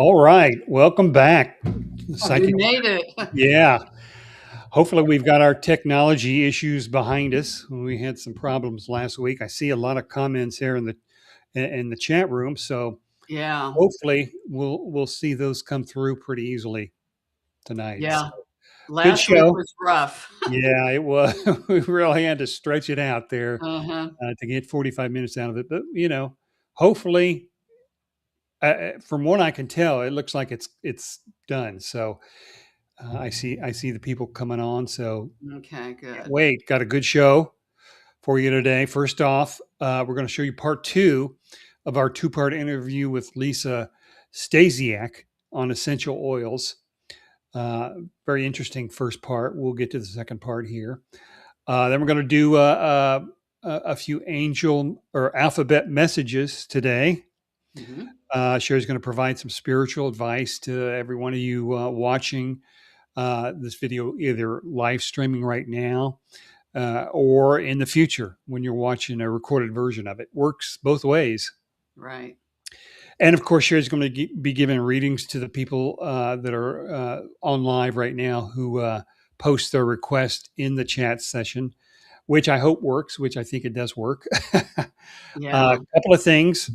All right, welcome back. We Psychic. made it. Yeah. Hopefully we've got our technology issues behind us. We had some problems last week. I see a lot of comments here in the chat room, so Yeah. hopefully we'll see those come through pretty easily tonight. So, Yeah. good Last week show. was rough. Yeah, it was. We really had to stretch it out there Uh-huh. to get 45 minutes out of it. But hopefully, from what I can tell, it looks like it's done. So I see the people coming on. So Okay, good. wait, got a good show for you today. First off, we're going to show you part two of our two-part interview with Lisa Stasiak on essential oils. Very interesting first part. We'll get to the second part here. Then we're going to do a few angel or alphabet messages today. Hmm. Sherry's going to provide some spiritual advice to every one of you watching this video, either live streaming right now or in the future when you're watching a recorded version of it. Works both ways. Right. And of course, Sherry's going to be giving readings to the people that are on live right now who post their request in the chat session, which I hope works, which I think it does work. A Yeah. couple of things.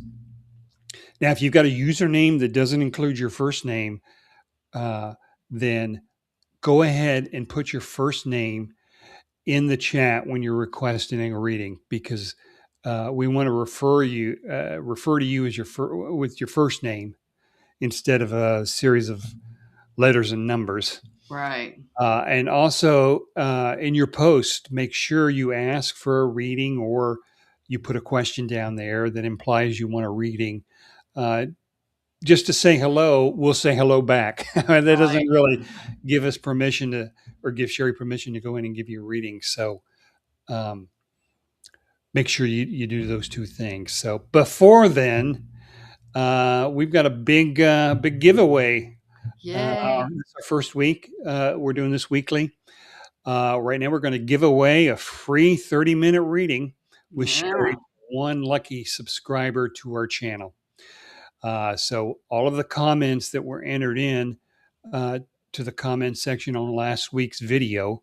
Now, if you've got a username that doesn't include your first name, then go ahead and put your first name in the chat when you're requesting a reading, because we want to refer to you as with your first name instead of a series of letters and numbers. Right. And also in your post, make sure you ask for a reading or you put a question down there that implies you want a reading. Just to say hello, we'll say hello back. That doesn't Right. really give us permission to, or give Sherry permission to go in and give you a reading. So um, make sure you do those two things. So before then, we've got a big giveaway. Yay. This is our first week. We're doing this weekly. Right now, we're going to give away a free 30-minute reading with Yeah. Sherry, one lucky subscriber to our channel. So all of the comments that were entered in to the comment section on last week's video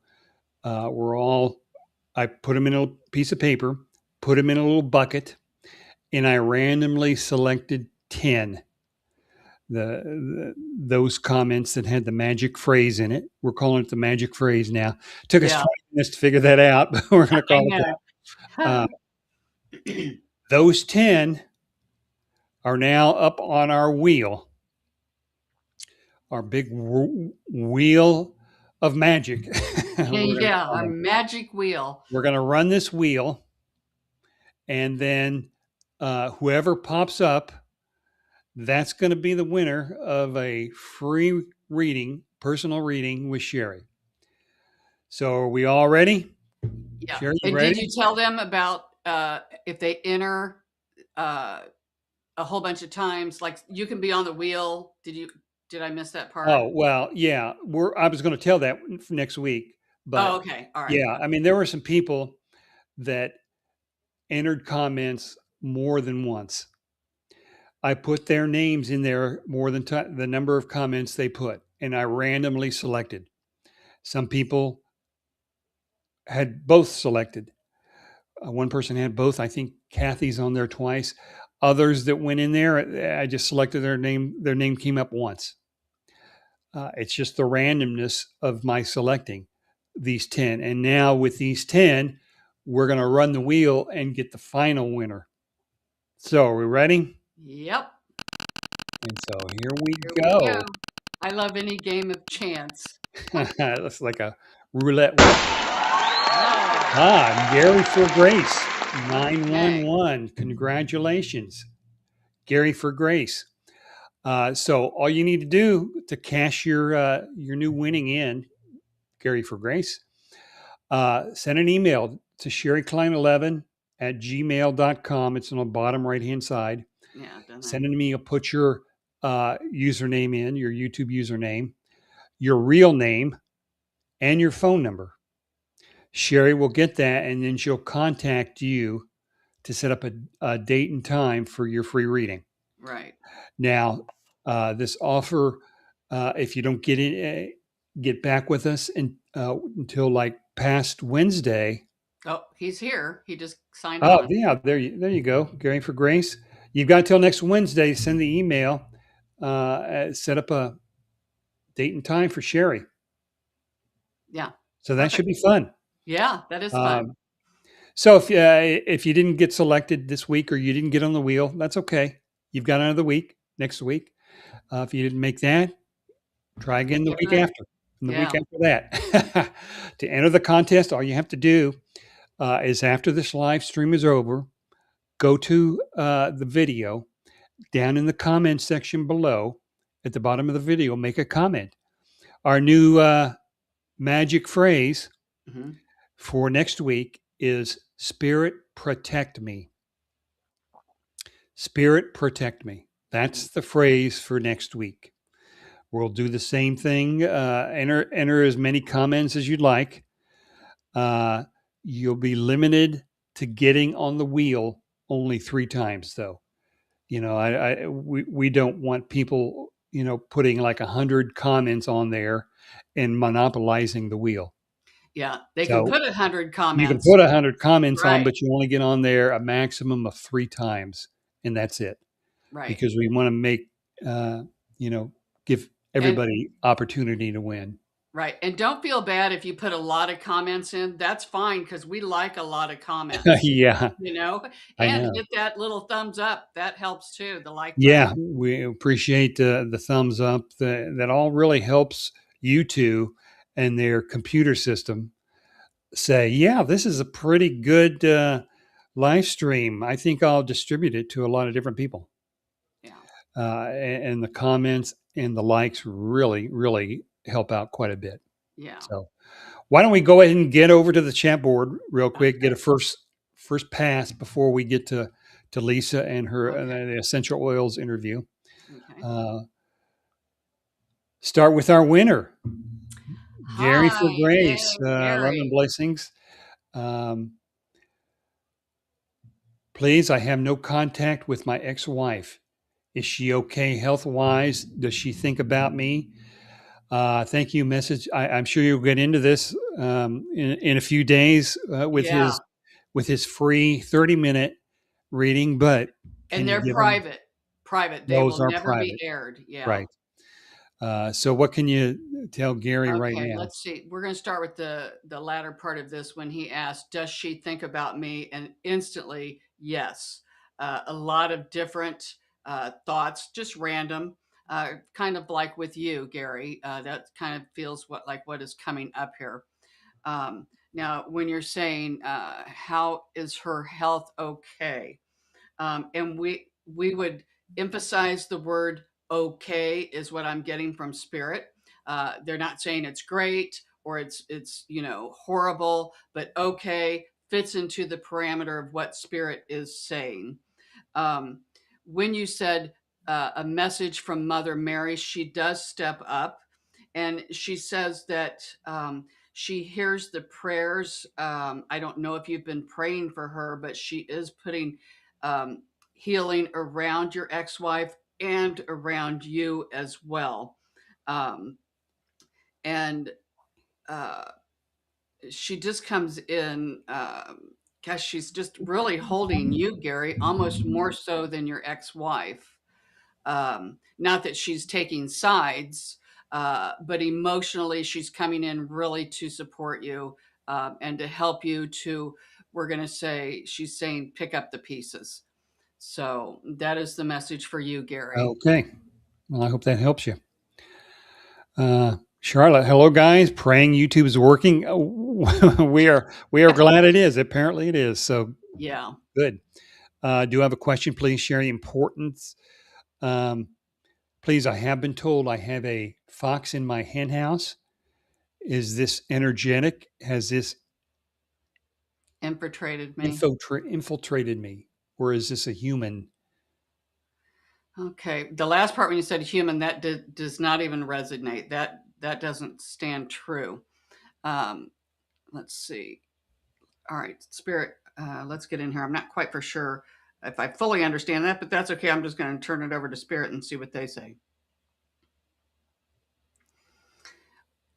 were all, I put them in a piece of paper, put them in a little bucket, and I randomly selected 10. Those comments that had the magic phrase in it. We're calling it the magic phrase now. Took us Yeah. 20 minutes to figure that out, but we're going to I call it know. that. Those 10 are now up on our wheel, our big wheel of magic. Yeah. Our magic wheel. We're going to run this wheel, and then whoever pops up, that's going to be the winner of a free reading, personal reading with Sherry. So are we all ready? Yeah. Sherry, you And did ready? you tell them about if they enter uh, a whole bunch of times, like you can be on the wheel? Did I miss that part? Oh, well, yeah. I was going to tell that for next week, Oh, but okay. All right. yeah, I mean, there were some people that entered comments more than once. I put their names in there more than the number of comments they put, and I randomly selected. Some people had both selected. One person had both. I think Kathy's on there twice. Others that went in there, I just selected their name. Their name came up once. It's just the randomness of my selecting these 10. And now with these 10, we're going to run the wheel and get the final winner. So are we ready? Yep. And so here we Here we go. go. I love any game of chance. That's like a roulette wheel. Gary for Grace, 911. Congratulations, Gary for Grace. So all you need to do to cash your new winning in, Gary for Grace, send an email to sherryklein11@gmail.com. It's on the bottom right-hand side. Yeah, done that. Send it to me. You'll put your username in, your YouTube username, your real name, and your phone number. Sherry will get that, and then she'll contact you to set up a date and time for your free reading. Right. Now, This offer, if you don't get back with us until like past Wednesday. Oh, he's here. He just signed Oh on. yeah, there you go, Gary for Grace. You've got until next Wednesday. Send the email. Set up a date and time for Shari. Yeah. So that should Perfect. be fun. Yeah, that is fun. Um, so if you didn't get selected this week or you didn't get on the wheel, that's okay. You've got another week next week. If you didn't make that, try again the Give week it a after, and the week yeah. after that. To enter the contest, all you have to do is after this live stream is over, go to the video down in the comment section below. At the bottom of the video, make a comment. Our new magic phrase Mhm. for next week is Spirit Protect Me. Spirit Protect Me. That's the phrase for next week. We'll do the same thing. Enter as many comments as you'd like. Uh, you'll be limited to getting on the wheel only 3 times, though. We don't want people, putting like 100 comments on there and monopolizing the wheel. Yeah, they can So put 100 you can comments. put 100 comments on, Right, but you only get on there a maximum of 3 times, and that's it. right. Because we want to make, uh, you know, give And everybody opportunity to win. right. And don't feel bad if you put a lot of comments in. That's fine because we like a lot of comments, Yeah, you know, I and know. hit that little thumbs up. That helps too, the like Yeah, button. we appreciate the thumbs up. That all really helps you two and their computer system say, yeah, this is a pretty good live stream. I think I'll distribute it to a lot of different people. Yeah. And the comments and the likes really, really help out quite a bit. Yeah. So why don't we go ahead and get over to the chat board real quick, get Okay. a first pass before we get to Lisa and her Okay. the essential oils interview. Okay. Uh, Start with our winner, Gary Hi. for Grace. Yay, Love and Gary. blessings. Um, Please, I have no contact with my ex-wife. Is she okay health wise? Does she think about me? Thank you. Message. I'm sure you'll get into this in a few days Yeah. with his free 30-minute reading. But And can you they're give him? private. Private. They Those will are never be private, aired. Yeah. right? So what can you tell Gary right Okay, now? let's see. We're going to start with the latter part of this when he asked, "Does she think about me?" And instantly, yes. A lot of different thoughts, just random, kind of like with you, Gary. That kind of feels what is coming up here. Now, when you're saying, "How is her health okay?" And we would emphasize the word okay is what I'm getting from spirit. They're not saying it's great or it's horrible, but okay fits into the parameter of what spirit is saying. um, when you said a message from Mother Mary, she does step up and she says that she hears the prayers. I don't know if you've been praying for her, but she is putting um, healing around your ex wife and around you as well. Um, and uh, she just comes in. Gosh, she's just really holding you, Gary, almost more so than your ex wife. Not that she's taking sides, but emotionally, she's coming in really to support you and to help you to, we're going to say, she's saying, pick up the pieces. So that is the message for you, Gary. Okay. Well, I hope that helps you. Charlotte, hello guys. Praying YouTube is working. We are glad it is. Apparently it is. So Yeah. good. Do you have a question? Please share the importance. Um, please, I have been told I have a fox in my hen house. Is this energetic? Has this Infiltrated me. infiltrated me, or is this a human? Okay. The last part when you said human, that does not even resonate. That doesn't stand true. Um, let's see. All right, spirit, let's get in here. I'm not quite for sure if I fully understand that, but that's okay. I'm just going to turn it over to spirit and see what they say.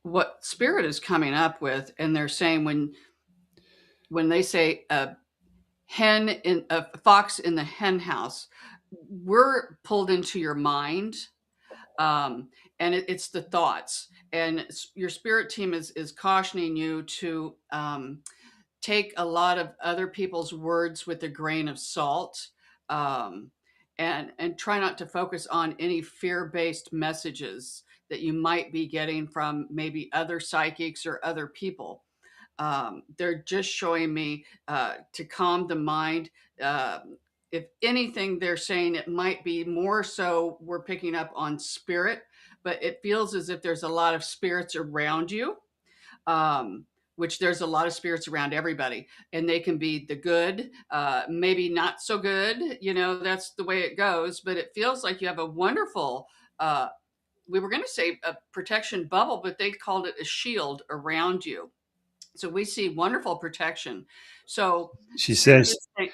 what spirit is coming up with, and they're saying when they say a fox in the hen house, we're pulled into your mind, um, and it's the thoughts. And your spirit team is cautioning you to take a lot of other people's words with a grain of salt, um, and try not to focus on any fear-based messages that you might be getting from maybe other psychics or other people. They're just showing me to calm the mind. Uh, if anything, they're saying it might be more so we're picking up on spirit, but it feels as if there's a lot of spirits around you, um, which there's a lot of spirits around everybody, and they can be the good, maybe not so good. That's the way it goes. But it feels like you have a wonderful. We were going to say a protection bubble, but they called it a shield around you. So we see wonderful protection. So She spirit says is saying,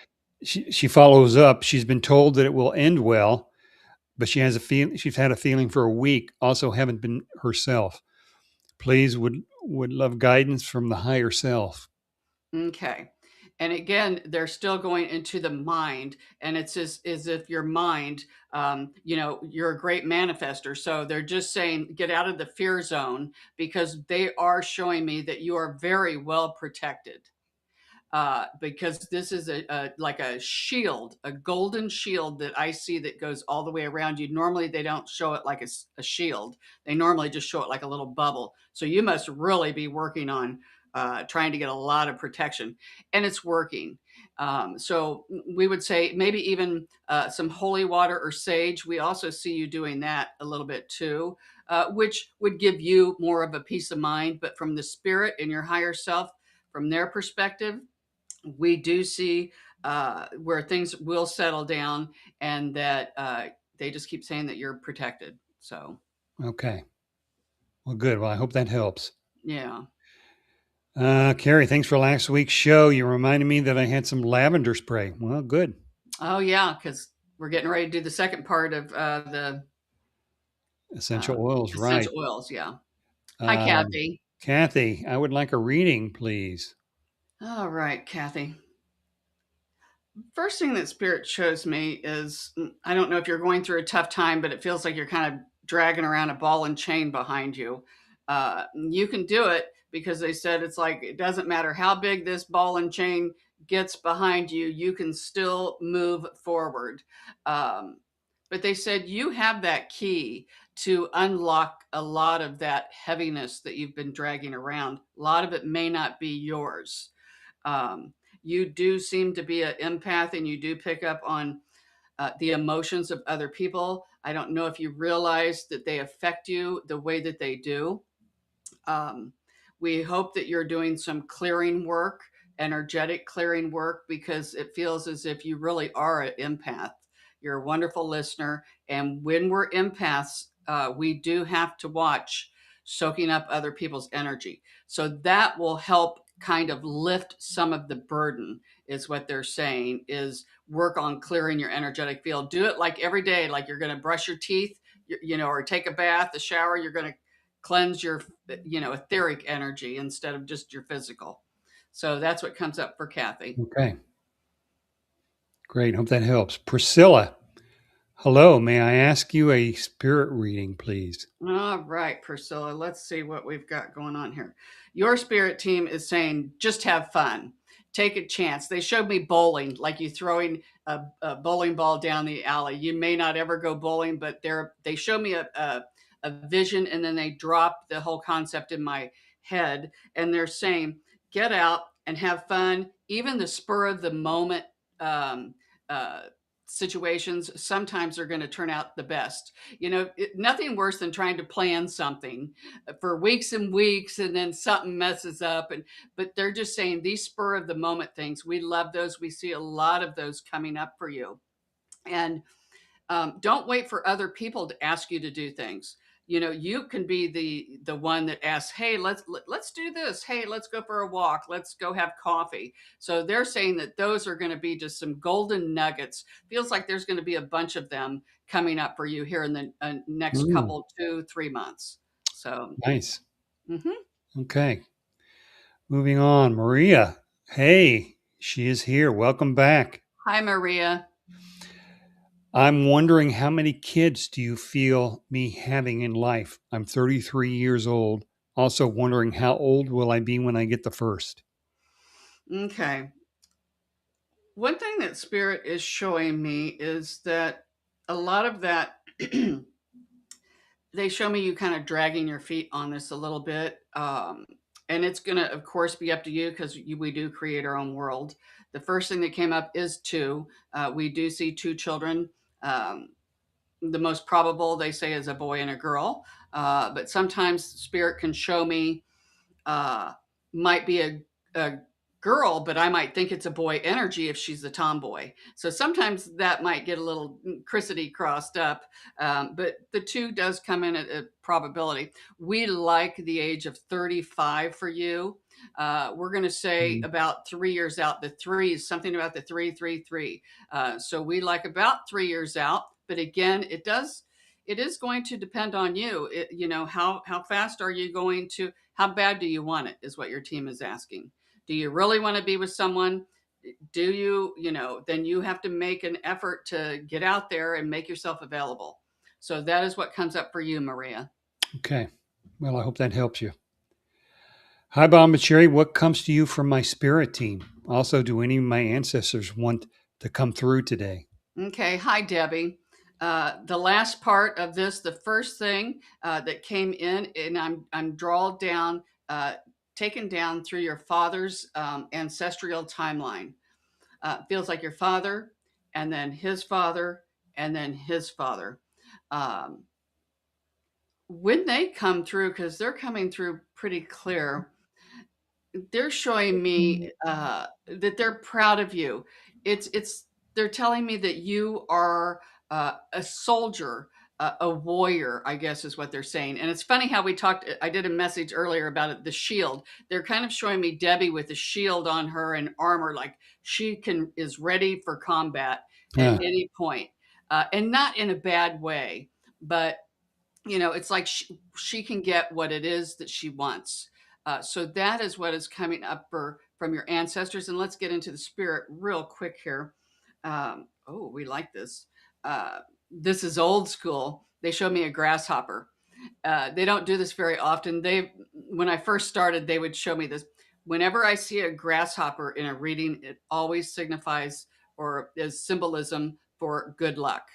she follows up. She's been told that it will end well, but she's had a feeling for a week. Also, haven't been herself. Please would love guidance from the higher self. okay. And again, they're still going into the mind, and it's as if your mind, you're a great manifester. So they're just saying, get out of the fear zone, because they are showing me that you are very well protected. Because this is like a shield, a golden shield that I see that goes all the way around you. Normally, they don't show it like a shield. They normally just show it like a little bubble. So you must really be working on trying to get a lot of protection, and it's working. So we would say maybe even some holy water or sage. We also see you doing that a little bit too, which would give you more of a peace of mind. But from the spirit and your higher self, from their perspective, we do see where things will settle down, and that they just keep saying that you're protected. So, Okay. Well, good. Well, I hope that helps. yeah. Carrie, thanks for last week's show. You reminded me that I had some lavender spray. Well, good. Oh, yeah, because we're getting ready to do the second part of the Essential uh, oils, right. essential oils. Yeah. Hi, Um, Kathy. Kathy, I would like a reading, please. All right, Kathy. First thing that spirit shows me is, I don't know if you're going through a tough time, but it feels like you're kind of dragging around a ball and chain behind you. You can do it, because they said it's like it doesn't matter how big this ball and chain gets behind you, you can still move forward. Um, but they said you have that key to unlock a lot of that heaviness that you've been dragging around. A lot of it may not be yours. Um, you do seem to be an empath, and you do pick up on the emotions of other people. I don't know if you realize that they affect you the way that they do. Um, we hope that you're doing some clearing work, energetic clearing work, because it feels as if you really are an empath. You're a wonderful listener. And when we're empaths, we do have to watch soaking up other people's energy. So that will help kind of lift some of the burden, is what they're saying, is work on clearing your energetic field. Do it like every day, like you're going to brush your teeth, or take a bath, a shower. You're going to cleanse your etheric energy instead of just your physical. So that's what comes up for Kathy. Okay. Great. Hope that helps. Priscilla, hello. May I ask you a spirit reading, please? All right, Priscilla, let's see what we've got going on here. Your spirit team is saying just have fun, take a chance. They showed me bowling, like you throwing a bowling ball down the alley. You may not ever go bowling, but they show me a vision, and then they drop the whole concept in my head, and they're saying get out and have fun. Even the spur of the moment um, uh, situations sometimes are going to turn out the best. Nothing worse than trying to plan something for weeks and weeks, and then something messes up. But they're just saying these spur of the moment things, we love those. We see a lot of those coming up for you. And don't wait for other people to ask you to do things. You can be the one that asks, hey, let's do this, hey, let's go for a walk, let's go have coffee. So they're saying that those are going to be just some golden nuggets. Feels like there's going to be a bunch of them coming up for you here in the next Mm, couple 2-3 months. So nice. Hmm. Okay. Moving on. Maria. Hey, she is here. Welcome back. Hi, Maria. I'm wondering, how many kids do you feel me having in life? I'm 33 years old. Also wondering, how old will I be when I get the first? Okay. One thing that Spirit is showing me is that a lot of that, they show me you kind of dragging your feet on this a little bit. And it's going to, of course, be up to you because we do create our own world. The first thing that came up is two. We do see two children. Um, the most probable, they say, is a boy and a girl. But sometimes Spirit can show me uh, might be a girl, but I might think it's a boy energy if she's the tomboy. So sometimes that might get a little crissity crossed up, but the two does come in at a probability. We like the age of 35 for you. We're going to say Mm. about 3 years out. The three is something about the 333. So we like about 3 years out. But again, it is going to depend on you. How fast are you going to? How bad do you want it? Is what your team is asking. Do you really want to be with someone? Do you, then you have to make an effort to get out there and make yourself available. So that is what comes up for you, Maria. Okay. Well, I hope that helps you. Hi, Bob and Sherry. What comes to you from my spirit team? Also, do any of my ancestors want to come through today? Okay. Hi, Debbie. The last part of this, the first thing that came in, and I'm drawn down, taken down through your father's ancestral timeline. Feels like your father, and then his father, and then his father. Um, when they come through, because they're coming through pretty clear, they're showing me that they're proud of you. It's they're telling me that you are a soldier, a warrior, I guess is what they're saying. And it's funny how we talked. I did a message earlier about it, the shield. They're kind of showing me Debbie with a shield on her and armor, like she can is ready for combat at Uh, any point, and not in a bad way, but it's like she can get what it is that she wants. So that is what is coming up from your ancestors. And let's get into the spirit real quick here. Oh, we like this. This is old school. They showed me a grasshopper. They don't do this very often. When I first started, they would show me this. Whenever I see a grasshopper in a reading, it always signifies or is symbolism for good luck.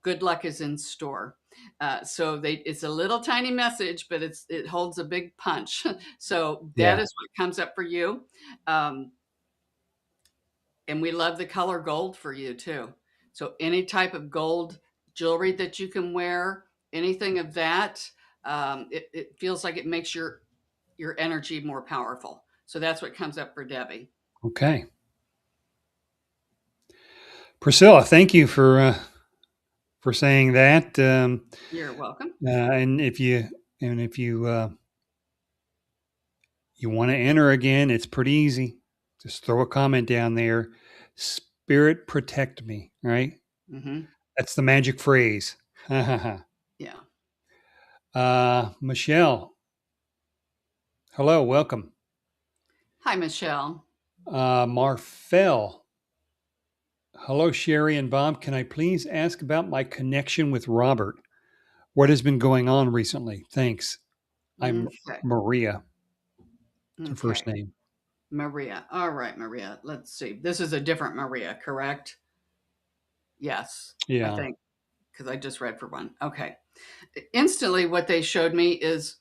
Good luck is in store. It's a little tiny message, but it holds a big punch. So that yeah. is what comes up for you. Um, and we love the color gold for you too. So any type of gold jewelry that you can wear, anything of that, it feels like it makes your energy more powerful. So that's what comes up for Debbie. Okay. Priscilla, thank you for saying that. You're welcome. And if you you want to enter again, it's pretty easy. Just throw a comment down there. Spirit protect me. Right. Hmm. That's the magic phrase. Yeah. Michelle, hello, welcome. Hi, Michelle. Marfell, hello, Sherry and Bob. Can I please ask about my connection with Robert? What has been going on recently? Thanks. I'm Okay. Maria. It's her Okay. first name. Maria. All right, Maria. Let's see. This is a different Maria, correct? Yes, I Yeah. think, because I just read for one. Okay. Instantly, what they showed me is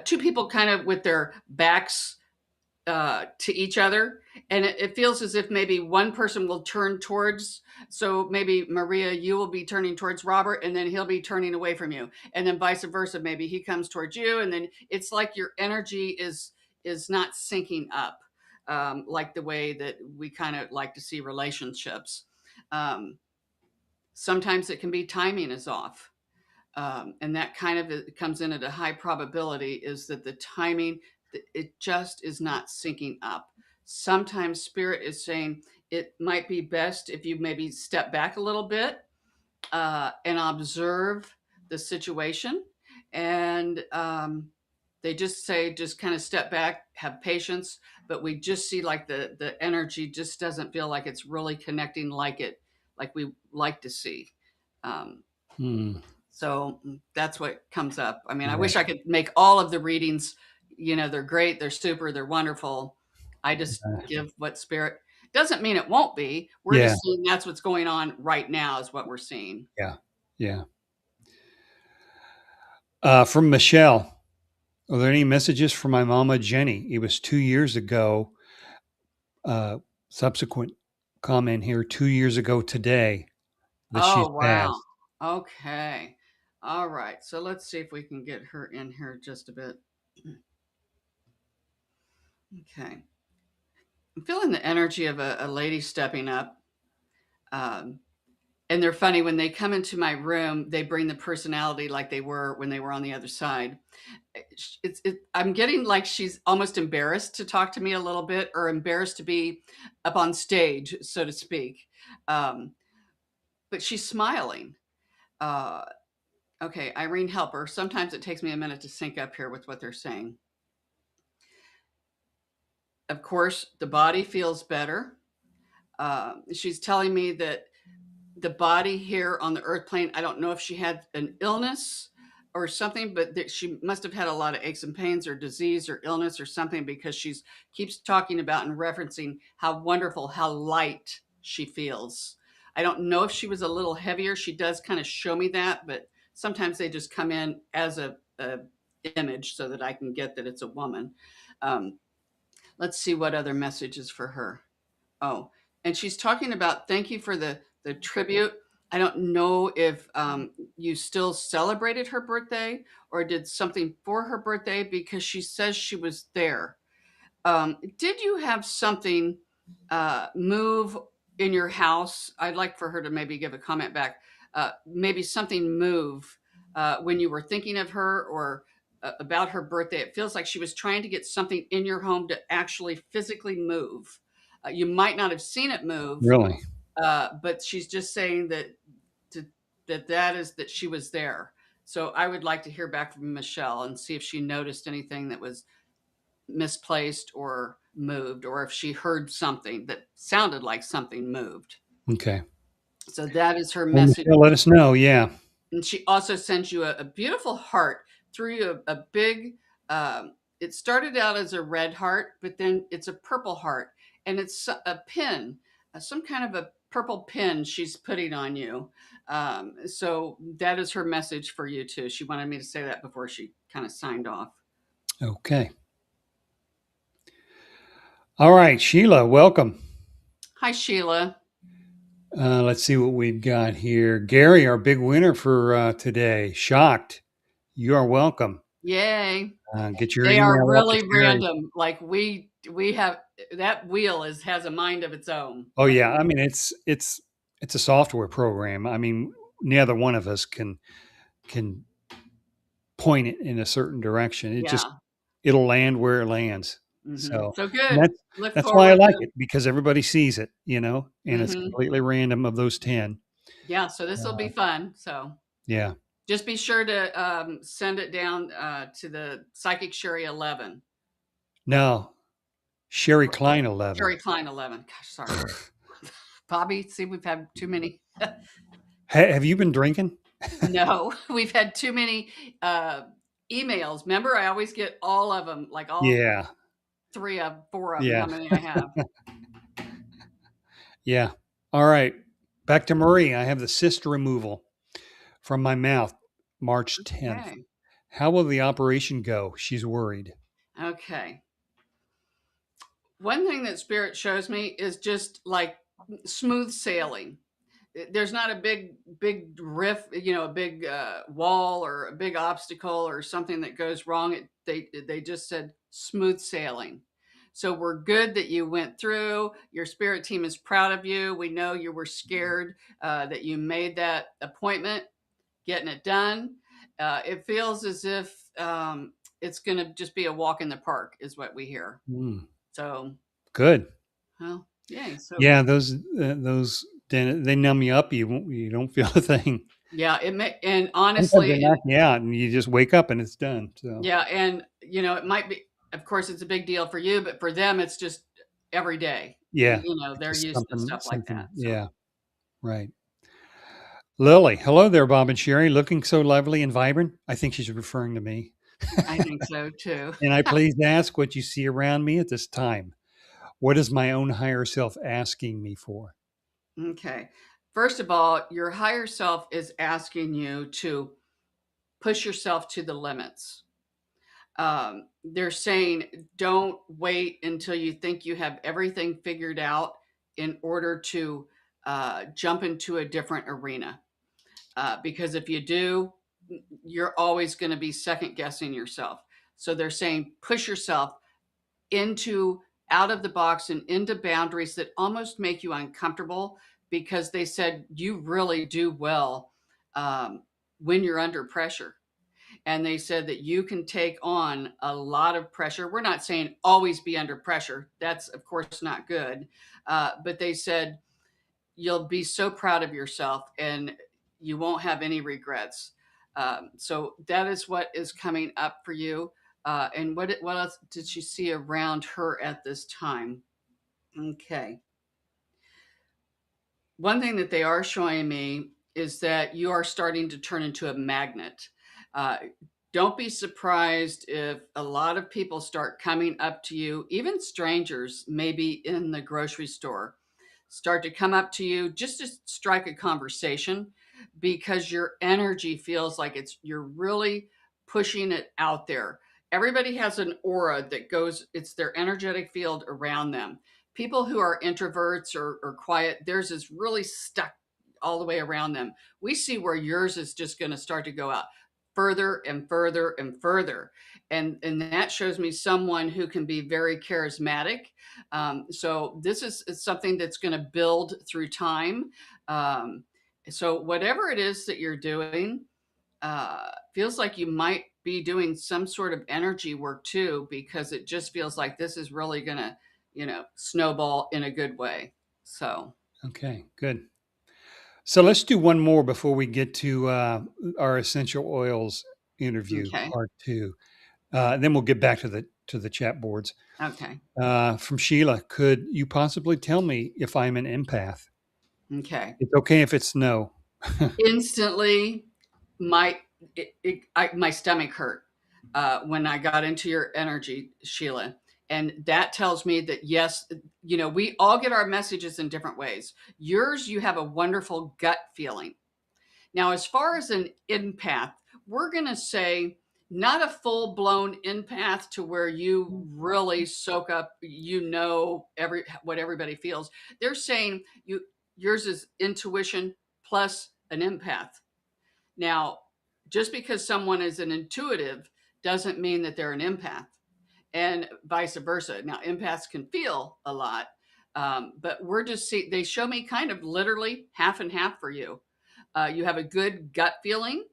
two people kind of with their backs to each other. And it feels as if maybe one person will turn towards, so maybe Maria, you will be turning towards Robert, and then he'll be turning away from you. And then vice versa. Maybe he comes towards you, and then it's like your energy is not syncing up. Like the way that we kind of like to see relationships. Um, Sometimes it can be timing is off, and that kind of it comes in at a high probability is that the timing it just is not syncing up. Sometimes spirit is saying it might be best if you maybe step back a little bit and observe the situation, and They just say, just kind of step back, have patience. But we just see like the energy just doesn't feel like it's really connecting like we like to see. Um, Hmm. so that's what comes up. I mean, I Yeah. wish I could make all of the readings, they're great, they're super, they're wonderful. I just give what spirit doesn't mean it won't be. We're Yeah. just seeing that's what's going on right now, is what we're seeing. Yeah. Yeah. From Michelle, are there any messages for my mama Jenny? It was 2 years ago. Subsequent comment here, 2 years ago today that she's Oh, wow. passed. Okay. All right. So let's see if we can get her in here just a bit. Okay. I'm feeling the energy of a lady stepping up. Um, and they're funny when they come into my room, they bring the personality like they were when they were on the other side. I'm getting like she's almost embarrassed to talk to me a little bit, or embarrassed to be up on stage, so to speak. Um, but she's smiling. Uh, okay, Irene, help her. Sometimes it takes me a minute to sync up here with what they're saying. Of course, the body feels better. She's telling me that the body here on the earth plane, I don't know if she had an illness or something, but that she must have had a lot of aches and pains or disease or illness or something, because she's keeps talking about and referencing how wonderful, how light she feels. I don't know if she was a little heavier. She does kind of show me that, but sometimes they just come in as a image so that I can get that it's a woman. Um, let's see what other messages for her. Oh, and she's talking about thank you for the tribute. I don't know if you still celebrated her birthday or did something for her birthday, because she says she was there. Did you have something move in your house? I'd like for her to maybe give a comment back. Maybe something move when you were thinking of her, or about her birthday. It feels like she was trying to get something in your home to actually physically move. You might not have seen it move, Really? but she's just saying to, that is that she was there. So I would like to hear back from Michelle and see if she noticed anything that was misplaced or moved, or if she heard something that sounded like something moved. Okay. So that is her Well, message. Michelle, let us know. Yeah. And she also sends you a beautiful heart through you, a big, it started out as a red heart, but then it's a purple heart. And it's a pin, some kind of a purple pin she's putting on you. So that is her message for you too. She wanted me to say that before she kind of signed off. Okay. All right. Sheila, welcome. Hi, Sheila. Let's see what we've got here. Gary, our big winner for today. Shocked. You are welcome. Yay. Get your They are email up to really Sherry. random. Like we have that wheel has a mind of its own. Oh Like yeah. I mean, it's a software program. I mean, neither one of us can point it in a certain direction. It just yeah. it'll land where it lands. So So and good. that's Look that's why I forward like to it, because everybody sees it, and it's hmm completely random of those 10. yeah, so this will be fun. So Yeah. just be sure to send it down to the Psychic Shari 11. No, Sherry Klein 11. Shari Klein 11. Gosh, sorry. Bobby, see, we've had too many. Have you been drinking? No, we've had too many emails. Remember, I always get all of them, like all Yeah. three of four of them, Yeah. how many I have. Yeah. All right. Back to Marie. I have the cyst removal from my mouth March 10th. Okay. How will the operation go? She's worried. Okay. One thing that spirit shows me is just like smooth sailing. There's not a big riff, a big wall or a big obstacle or something that goes wrong. They just said smooth sailing. So we're good that you went through. Your spirit team is proud of you. We know you were scared that you made that appointment, getting it done. It feels as if it's going to just be a walk in the park, is what we hear. Mm, So, good. well, yay. So, Yeah, those they numb you up. You don't feel a thing. yeah, it may, and Sometimes honestly, they knock you out, and you just wake up and it's done. So yeah, and it might be, of course, it's a big deal for you, but for them, it's just every day. Yeah. They're Just used to stuff like something. that. So, Yeah. Right. Lily. Hello there, Bob and Sherry. Looking so lovely and vibrant. I think she's referring to me. I think so too. And I please ask what you see around me at this time. What is my own higher self asking me for? Okay. First of all, your higher self is asking you to push yourself to the limits. They're saying, don't wait until you think you have everything figured out in order to jump into a different arena. Because if you do, you're always going to be second guessing yourself. So they're saying, push yourself into out of the box and into boundaries that almost make you uncomfortable, because they said you really do well when you're under pressure. And they said that you can take on a lot of pressure. We're not saying always be under pressure. That's, of course, not good. But they said you'll be so proud of yourself and you won't have any regrets. So that is what is coming up for you. And what else did you see around her at this time? Okay. One thing that they are showing me is that you are starting to turn into a magnet. Uh, don't be surprised if a lot of people start coming up to you, even strangers, maybe in the grocery store, start to come up to you just to strike a conversation, because your energy feels like you're really pushing it out there. Everybody has an aura that goes, it's their energetic field around them. People who are introverts or quiet, theirs is really stuck all the way around them. We see where yours is just going to start to go out further and further and further. And that shows me someone who can be very charismatic. So this is something that's going to build through time. Um, so whatever it is that you're doing, feels like you might be doing some sort of energy work too, because it just feels like this is really going to, snowball in a good way. So, Okay, good. So let's do one more before we get to our essential oils interview, okay. part two. Then we'll get back to the chat boards. Okay. From Sheila, could you possibly tell me if I'm an empath? Okay. It's okay if it's no. Instantly, my my stomach hurt when I got into your energy, Sheila. And that tells me that yes, we all get our messages in different ways. Yours, you have a wonderful gut feeling. Now, as far as an empath, we're going to say not a full blown empath to where you really soak up, what everybody feels. They're saying yours is intuition plus an empath. Now, just because someone is an intuitive doesn't mean that they're an empath, and vice versa. Now, empaths can feel a lot, but they show me kind of literally half and half for you. You have a good gut feeling.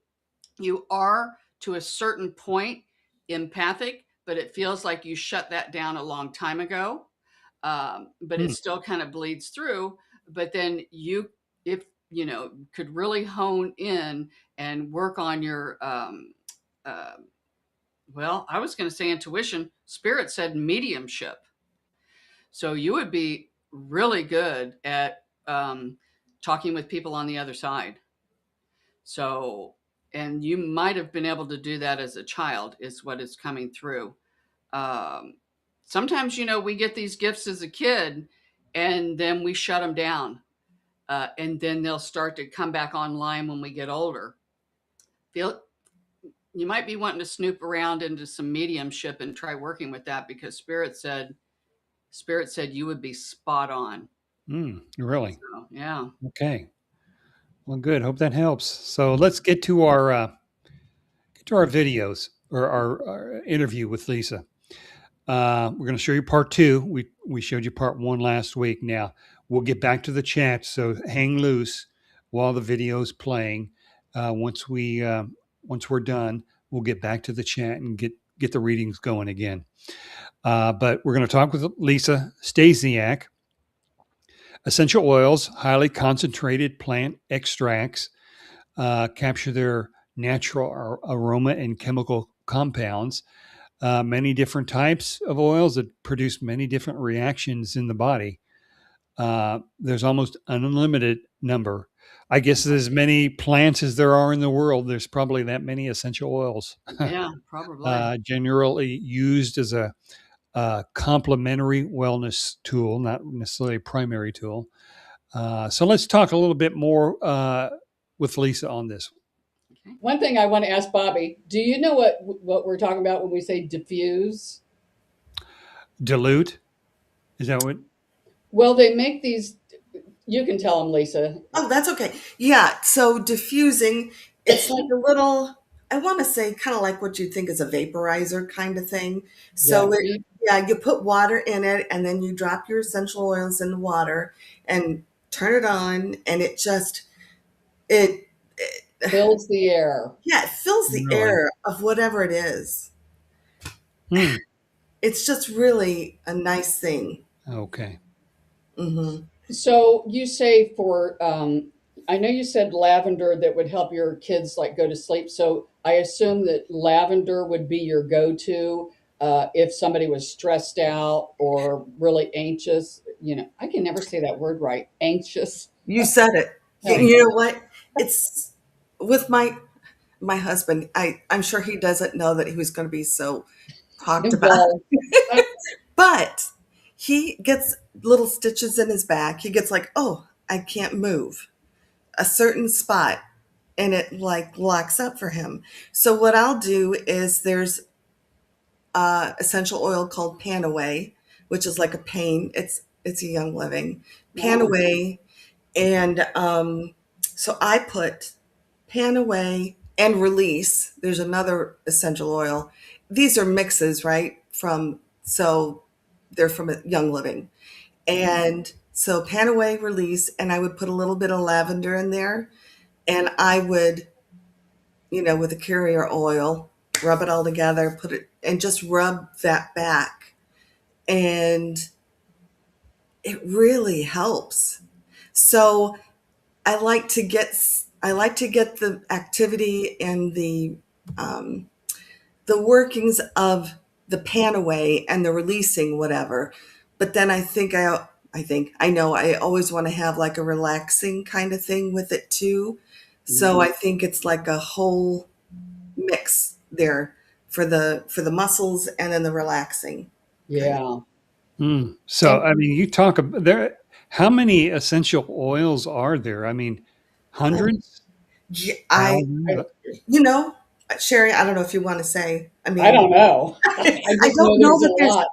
You are, to a certain point, empathic, but it feels like you shut that down a long time ago. But it Hmm, still kind of bleeds through. But then if could really hone in and work on your, uh, well, I was going to say intuition. Spirit said mediumship. So you would be really good at talking with people on the other side. So, and you might have been able to do that as a child, is what is coming through. Um, Sometimes, we get these gifts as a kid and then we shut them down. And then they'll start to come back online when we get older. Feel You might be wanting to snoop around into some mediumship and try working with that, because spirit said you would be spot on. really? So, yeah. Okay. Well, good. Hope that helps. So let's get to our videos or our interview with Lisa. We're going to show you part two. We showed you part one last week. Now we'll get back to the chat. So hang loose while the video is playing. Once we're done, we'll get back to the chat and get the readings going again. But we're going to talk with Lisa Stasiak. Essential oils, highly concentrated plant extracts, capture their natural aroma and chemical compounds. many different types of oils that produce many different reactions in the body. There's almost an unlimited number. I guess there's as many plants as there are in the world. There's probably that many essential oils, Yeah, probably. generally used as a complementary wellness tool, not necessarily a primary tool. So let's talk a little bit more with Lisa on this. Okay. One thing I want to ask Bobby, do you know what we're talking about when we say diffuse? Dilute, is that what? Well, they make these. You can tell them, Lisa. Oh, that's okay. Yeah. So diffusing, it's like a little, I want to say kind of like what you think is a vaporizer kind of thing. Yeah. So yeah, you put water in it and then you drop your essential oils in the water and turn it on and it, Fills the air. yeah, it fills the Really? air of whatever it is. Hmm. It's just really a nice thing. Okay. Hmm. So you say for, I know you said lavender that would help your kids like go to sleep. So I assume that lavender would be your go-to if somebody was stressed out or really anxious. You know, I can never say that word right. Anxious. You said it. Oh, You know what? It's with my husband. I'm sure he doesn't know that he was going to be so talked about. involved. But he gets little stitches in his back. He gets like, oh, I can't move a certain spot, and it like locks up for him. So what I'll do is there's essential oil called Panaway, which is like a pain. It's a Young Living Wow. Panaway, and so I put Panaway and Release. There's another essential oil. These are mixes, right? So they're from Young Living. And so Panaway, Release, and I would put a little bit of lavender in there. And I would, with a carrier oil, rub it all together, put it, and just rub that back. And it really helps. So I like to get the activity and the workings of the Panaway and the releasing whatever. But then I know I always want to have like a relaxing kind of thing with it too. So I think it's like a whole mix there for the muscles and then the relaxing. Yeah. So, And I mean, you talk about there. How many essential oils are there? I mean, Um, hundreds, yeah, thousands. I, you know, Sherry, I don't know if you want to say. I I mean, don't know. I I just know don't know there's that a there's lot.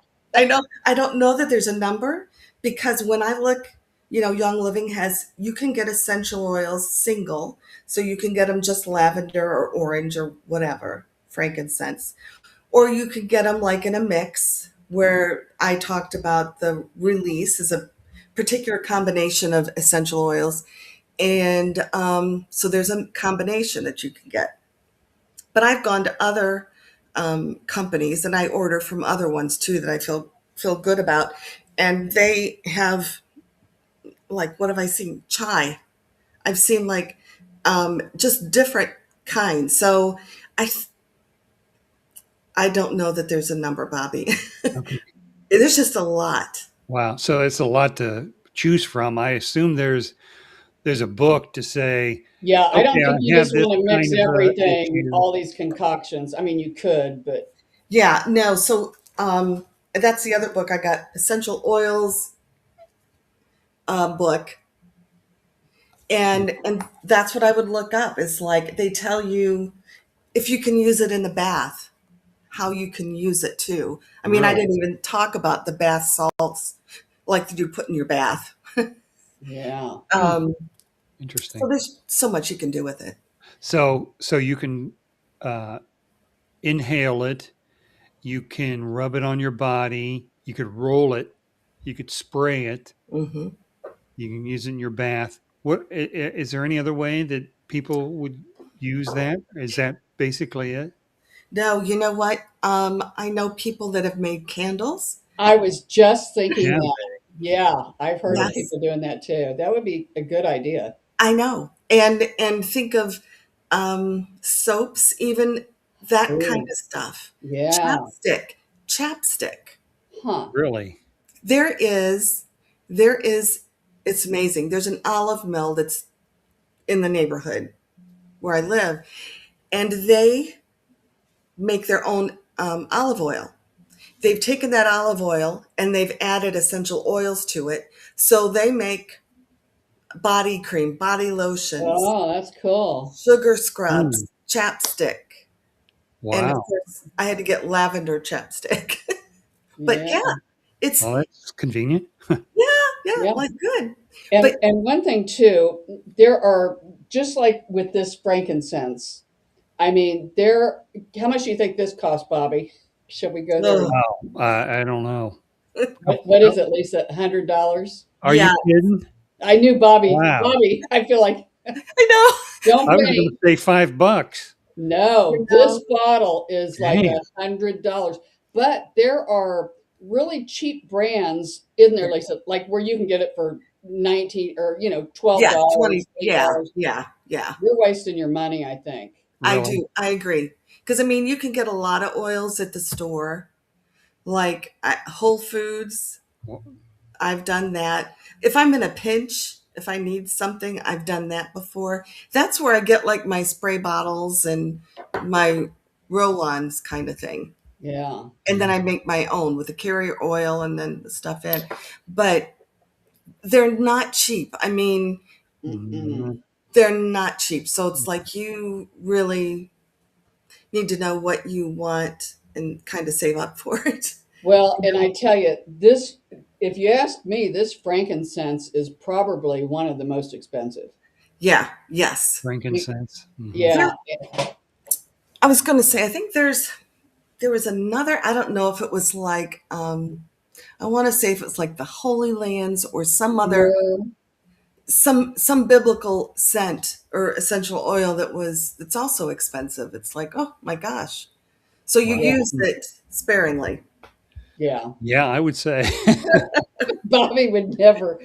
I don't know that there's a number because when I look, Young Living you can get essential oils single, so you can get them just lavender or orange or whatever, frankincense, or you could get them like in a mix where I talked about the Release is a particular combination of essential oils, and so there's a combination that you can get. But I've gone to other companies and I order from other ones too that I feel good about, and they have like what have I seen? Chai. I've seen like just different kinds. So I I don't know that there's a number, Bobby. Okay. There's just a lot. Wow. So it's a lot to choose from. I assume there's a book to say, Yeah, I okay, don't think you I have just this want to mix kind of everything, issue. all these concoctions. I mean, you could, but Yeah, no. So that's the other book I got, Essential Oils book, and that's what I would look up. Is like they tell you if you can use it in the bath, how you can use it too. I mean, I Really didn't even talk about the bath salts like you put in your bath. yeah. Hmm, Um, so interesting. there's so much you can do with it. So you can uh, inhale it. You can rub it on your body. You could roll it. You could spray it. Hmm. You can use it in your bath. Is there any other way that people would use that? Is that basically it? No, you know what? I know people that have made candles. I was just thinking Yeah. that. Yeah, I've heard of Yes, people doing that too. That would be a good idea. I know. And think of soaps, even that kind Ooh, of stuff. yeah. Chapstick. Huh. Really? There is, there is, it's amazing. There's an olive mill that's in the neighborhood where I live, and they make their own olive oil. They've taken that olive oil and they've added essential oils to it. So they make body cream, body lotions, Oh, that's cool. sugar Hmm. scrubs, chapstick. And of Wow. course, I had to get lavender chapstick. But Yeah. yeah, it's, Well, that's convenient. yeah, yeah, Yeah. like good. And But and one thing too, there are just like with this frankincense. I mean, there. How much do you think this costs, Bobby? Should we go there? ugh, Wow. I don't know. What is it, Lisa? $100? Are you yeah, kidding? I knew Bobby. Wow. Bobby, I feel like I know. don't I was going pay. to say $5. No, I this know. bottle is like Dang. $100. But there are really cheap brands in there, Yeah, Lisa, like where you can get it for 19 or $12, yeah, 20, yeah, $8. yeah, yeah. You're wasting your money, I think. I Really? do. I agree. Because I mean, you can get a lot of oils at the store, like Whole Foods. Well, I've done that. If I'm in a pinch, if I need something, I've done that before. That's where I get like my spray bottles and my roll-ons kind of thing. Yeah. And then I make my own with the carrier oil and then the stuff in. But they're not cheap. I mean, Mm-mm. mm, they're not cheap. So it's like you really need to know what you want and kind of save up for it. Well, and I tell you, this, if you ask me, this frankincense is probably one of the most expensive. Yeah, yes. frankincense. Hmm. Yeah. There, I was going to say, I think there was another, I don't know if it was like, I want to say if it's like the Holy Lands or some other, Myrrh. some biblical scent or essential oil that's also expensive. It's like, oh my gosh. So you Wow. Yeah. use it sparingly. Yeah. Yeah, I would say. Bobby would never.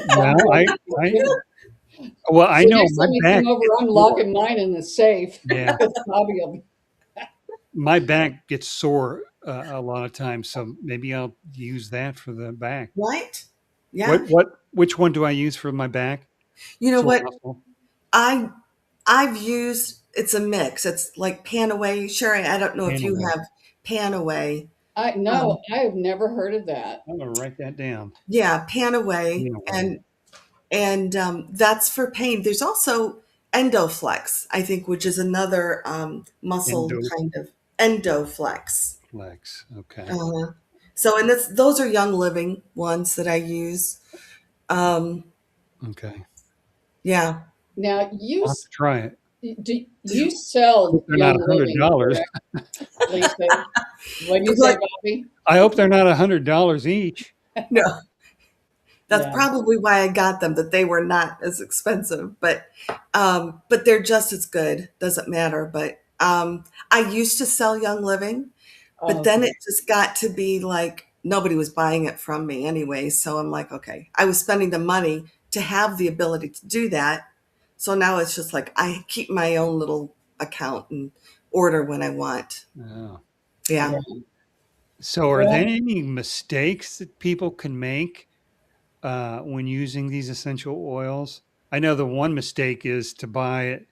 Well, I, well, I So know next my time you back come over, gets I'm sore. locking mine in the safe. Yeah, Bobby will be, my back gets sore a lot of times, so maybe I'll use that for the back. Right? Yeah. Which one do I use for my back? You know Sore what? muscle. I I've used, it's a mix. It's like Panaway. Sherry, I don't know if Hand you away. have Panaway. I Um, no, I have never heard of that. I'm gonna write that down. yeah, Panaway, Hand away. and that's for pain. There's also Endoflex, I think, which is another muscle kind of Endoflex. Endoflex. Okay. Uh, so, and those are Young Living ones that I use. Um, Okay. yeah. Now I'll have to try it. do you sell Hope they're not Young Living, $100. correct, Lisa? What do you say, But Bobby? I hope they're not $100 each. no, that's Yeah. probably why I got them, that they were not as expensive, but they're just as good. Doesn't matter. But I used to sell Young Living, but then Okay. it just got to be like nobody was buying it from me anyway. So I'm like, okay, I was spending the money to have the ability to do that. So now it's just like I keep my own little account and order when I want. Oh. Yeah. Yeah. So, are there Well, any mistakes that people can make when using these essential oils? I know the one mistake is to buy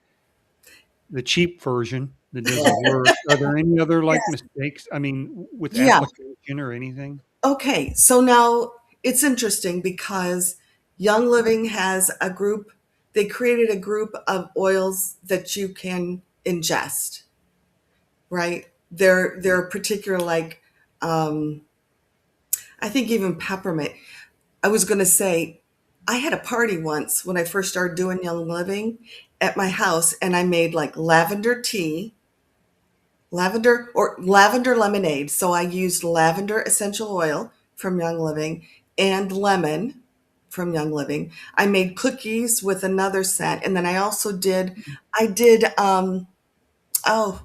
the cheap version that doesn't right. work. Are there any other like mistakes? I mean, with Yeah. application or anything? Okay, so now it's interesting because Young Living has a group, they created a group of oils that you can ingest, right? They're particular like I think even peppermint. I was gonna say I had a party once when I first started doing Young Living at my house and I made like lavender tea, lavender lemonade. So I used lavender essential oil from Young Living and lemon from Young Living. I made cookies with another scent, and then I did oh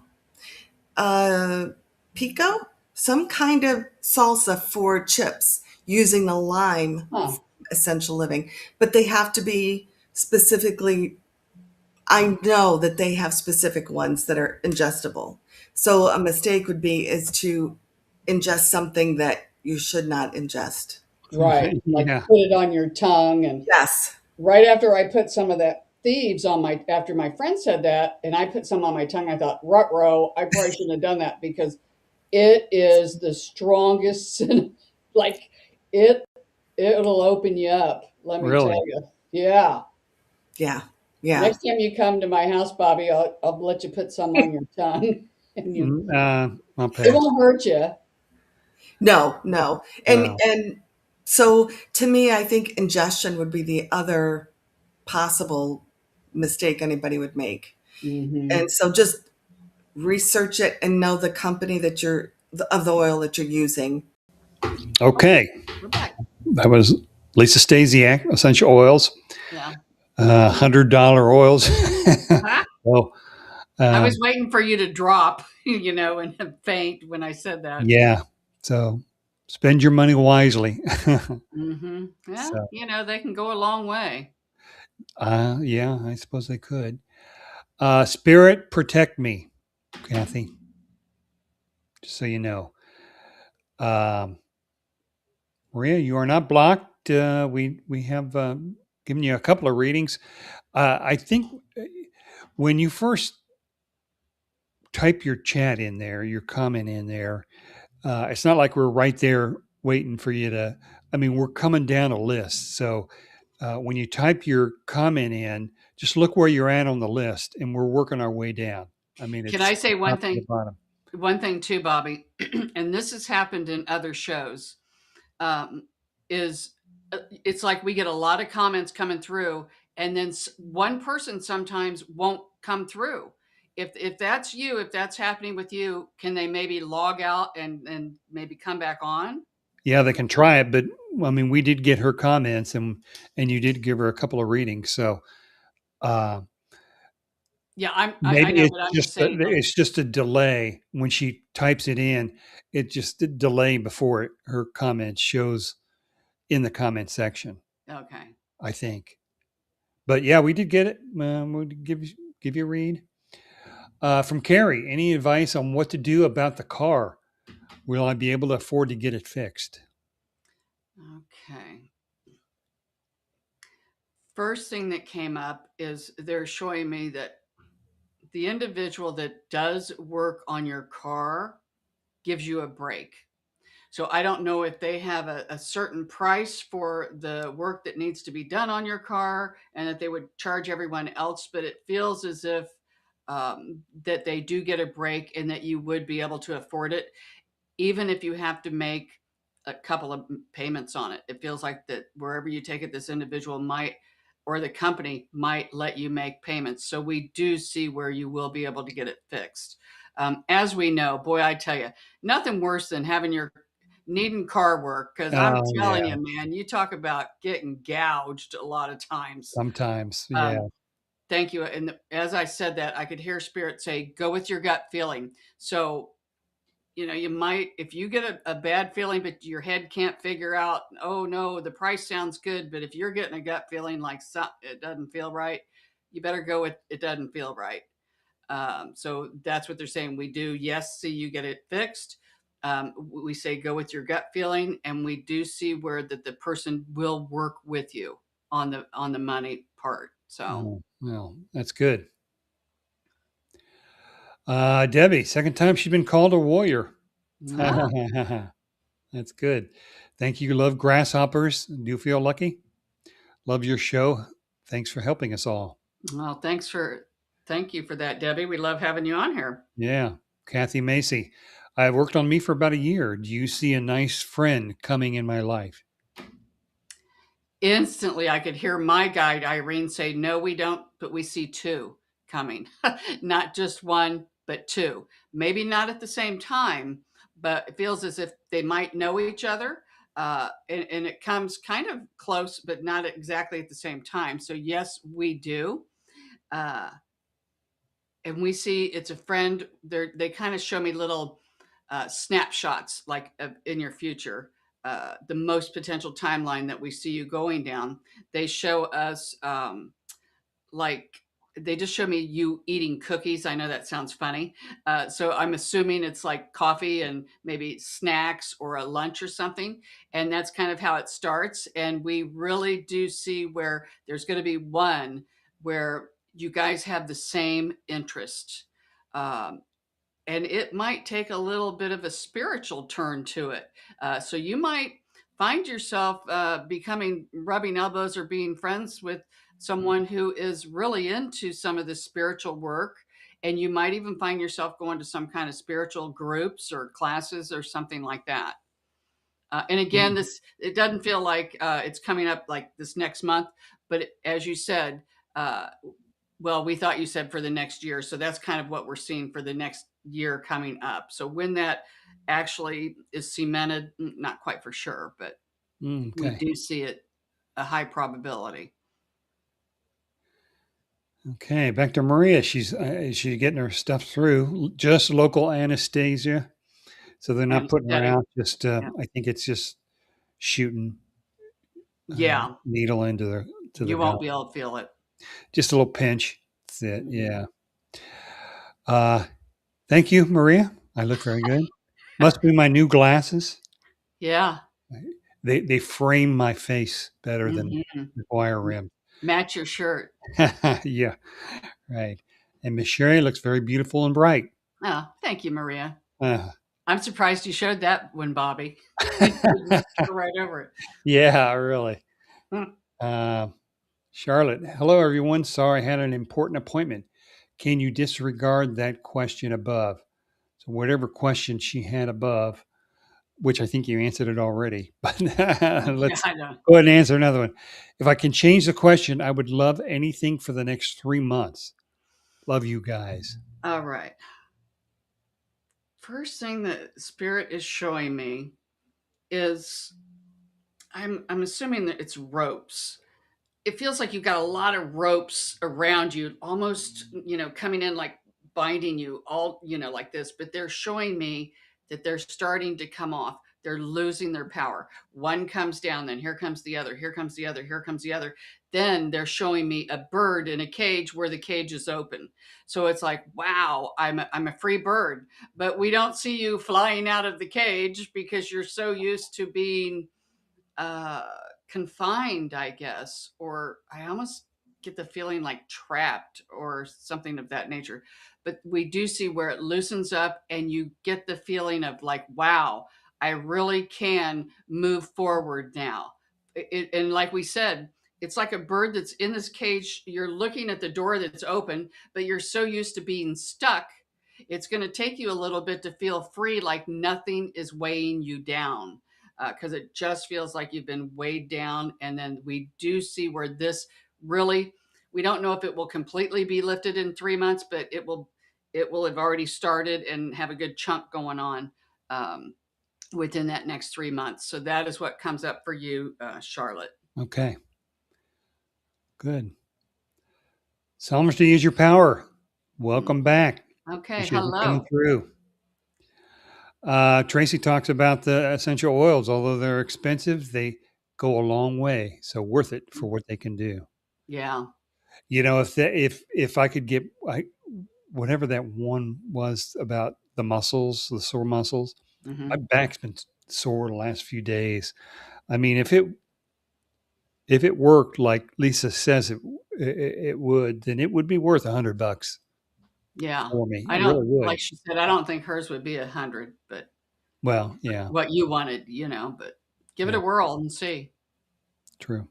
uh pico, some kind of salsa for chips using the lime Huh. essential living, but they have to be specifically, I know that they have specific ones that are ingestible. So a mistake would be is to ingest something that you should not ingest. Right. Like Yeah. put it on your tongue. And Yes. right after I put some of that thieves on my, after my friend said that, and I put some on my tongue, I thought, rut-row, I probably shouldn't have done that because it is the strongest, like it, it'll open you up. Let me tell Really? you. Yeah. Yeah. Yeah. Next time you come to my house, Bobby, I'll let you put some on your tongue, and you, I'll it pass. won't hurt you. No, no. Wow. And so to me, I think ingestion would be the other possible mistake anybody would make. Hmm. And so just research it and know the company that you're of the oil that you're using. Okay. We're back. That was Lisa Stasiak, Essential Oils, Yeah. $100 oils. So, I uh, was waiting for you to drop, and faint when I said that. yeah. So spend your money wisely. Yeah, So, they can go a long way. yeah, I suppose they could. Spirit, protect me, Kathy, just so you know. Um, Maria, you are not blocked. We have given you a couple of readings. I think when you first type your chat in there, your comment in there, it's not like we're right there waiting for you to. I mean, we're coming down a list. So when you type your comment in, just look where you're at on the list, and we're working our way down. I mean, Can I it's say top to the bottom. one thing too, Bobby? And this has happened in other shows. Um, is It's like we get a lot of comments coming through, and then one person sometimes won't come through. If that's you, if that's happening with you, can they maybe log out and maybe come back on? Yeah, they can try it, but I mean, we did get her comments, and you did give her a couple of readings. So uh, Yeah, I maybe know, but I'm just saying, like, it's just a delay when she types it in. It just a delay before her comment shows in the comment section. okay. I think, but yeah, we did get it. We'll give you a read from Carrie. Any advice on what to do about the car? Will I be able to afford to get it fixed? Okay. First thing that came up is they're showing me that the individual that does work on your car gives you a break. So I don't know if they have a certain price for the work that needs to be done on your car and that they would charge everyone else, but it feels as if that they do get a break and that you would be able to afford it, even if you have to make a couple of payments on it. It feels like that wherever you take it, this individual might or the company might let you make payments. So we do see where you will be able to get it fixed. As we know, boy, I tell you, nothing worse than having your needing car work, because I'm Oh telling yeah, you, man, you talk about getting gouged a lot of times. sometimes. Yeah. Um, Thank you. And as I said that, I could hear Spirit say, go with your gut feeling. So you might, if you get a bad feeling but your head can't figure out, oh no, the price sounds good, but if you're getting a gut feeling like it doesn't feel right, you better go with it doesn't feel right. So that's what they're saying. We do, yes, see you get it fixed. We say go with your gut feeling, and we do see where that the person will work with you on the money part. So Oh, well, that's good. Debbie, second time she's been called a warrior. ah, That's good. Thank you. Love grasshoppers. Do you feel lucky? Love your show. Thanks for helping us all. well, thank you for that, Debbie. We love having you on here. Yeah. Kathy Macy. I've worked on me for about a year. Do you see a nice friend coming in my life? Instantly, I could hear my guide, Irene, say, no, we don't, but we see two coming. Not just one, but two. Maybe not at the same time, but it feels as if they might know each other. And it comes kind of close, but not exactly at the same time. So, yes, we do. Uh, and we see it's a friend. They kind of show me little snapshots like in your future, the most potential timeline that we see you going down. They show us like they just show me you eating cookies. I know that sounds funny. So I'm assuming it's like coffee and maybe snacks or a lunch or something. And that's kind of how it starts. And we really do see where there's going to be one where you guys have the same interest. Um, and it might take a little bit of a spiritual turn to it. So you might find yourself becoming rubbing elbows or being friends with someone who is really into some of the spiritual work. And you might even find yourself going to some kind of spiritual groups or classes or something like that. And again, Mm. this it doesn't feel like it's coming up like this next month, but as you said, uh, well, we thought you said for the next year, so that's kind of what we're seeing for the next year coming up. So when that actually is cemented, not quite for sure, but we Okay. do see it a high probability. Okay. Back to Maria. She's getting her stuff through. Just local anesthesia, so they're not putting her Anesthetic. out. Just Yeah. I think it's just shooting Yeah, needle into the you won't gut. be able to feel it. Just a little pinch. That's it. Mhm. Yeah. Uh, thank you, Maria. I look very good. Must be my new glasses. Yeah. They frame my face better than Mhm. the wire rim. Match your shirt. Yeah, right. And Miss Sherry looks very beautiful and bright. Oh, thank you, Maria. Uh, I'm surprised you showed that one, Bobby. You just go right over it. yeah, really. Hmm. Uh, Charlotte, hello everyone. Sorry, I had an important appointment. Can you disregard that question above? So whatever question she had above, which I think you answered it already, but Yeah, let's I know. go ahead and answer another one. If I can change the question, I would love anything for the next 3 months. Love you guys. All right. First thing that spirit is showing me is I'm assuming that it's ropes. It feels like you've got a lot of ropes around you, almost, coming in like binding you all, like this, but they're showing me that they're starting to come off. They're losing their power. One comes down, then here comes the other, here comes the other, here comes the other. Then they're showing me a bird in a cage where the cage is open. So it's like, wow, I'm a free bird, but we don't see you flying out of the cage because you're so used to being uh, confined, I guess, or I almost get the feeling like trapped or something of that nature. But we do see where it loosens up and you get the feeling of like, wow, I really can move forward now. And like we said, it's like a bird that's in this cage. You're looking at the door that's open, but you're so used to being stuck. It's going to take you a little bit to feel free, like nothing is weighing you down, because it just feels like you've been weighed down. And then we do see where this really, we don't know if it will completely be lifted in 3 months, but it will have already started and have a good chunk going on within that next 3 months. So that is what comes up for you, Charlotte. Okay, good. Somerset, use your power. Welcome back. Okay, Appreciate you coming hello. through. Tracy talks about the essential oils. Although they're expensive, they go a long way. So worth it for what they can do. Yeah. If I could get whatever that one was about the muscles, the sore muscles, my Hmm. back's been sore the last few days. I mean, if it worked like Lisa says it would, then it would be worth $100 Yeah. for me. I It don't, really would. like she said, I don't think hers would be 100, but Well, yeah, what you wanted, but give it yeah, a whirl and see. true.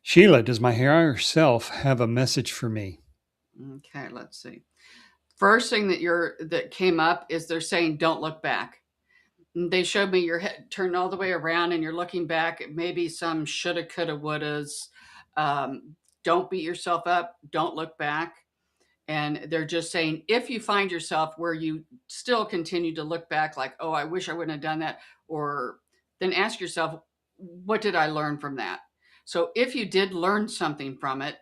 Sheila, does my higher self have a message for me? Okay, let's see. First thing that came up is they're saying don't look back. And they showed me your head turned all the way around and you're looking back at maybe some shoulda, coulda, wouldas. Don't beat yourself up. Don't look back. And they're just saying if you find yourself where you still continue to look back like, oh, I wish I wouldn't have done that, or then ask yourself, what did I learn from that? So if you did learn something from it,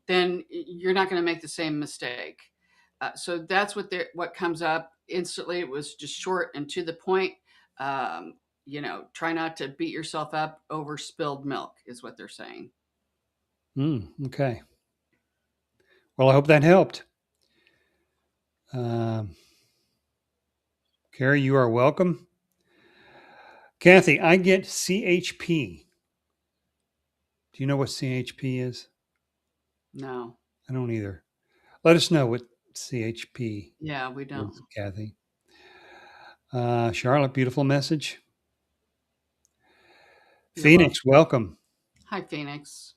then you're not going to make the same mistake. So that's what comes up instantly. It was just short and to the point. Try not to beat yourself up over spilled milk, is what they're saying. Okay. Well, I hope that helped. Um, Carrie, you are welcome. Kathy, I get CHP. Do you know what CHP is? No. I don't either. Let us know what CHP Yeah, we don't. is, Kathy. Charlotte, beautiful message. You're welcome. Phoenix, welcome. Hi, Phoenix.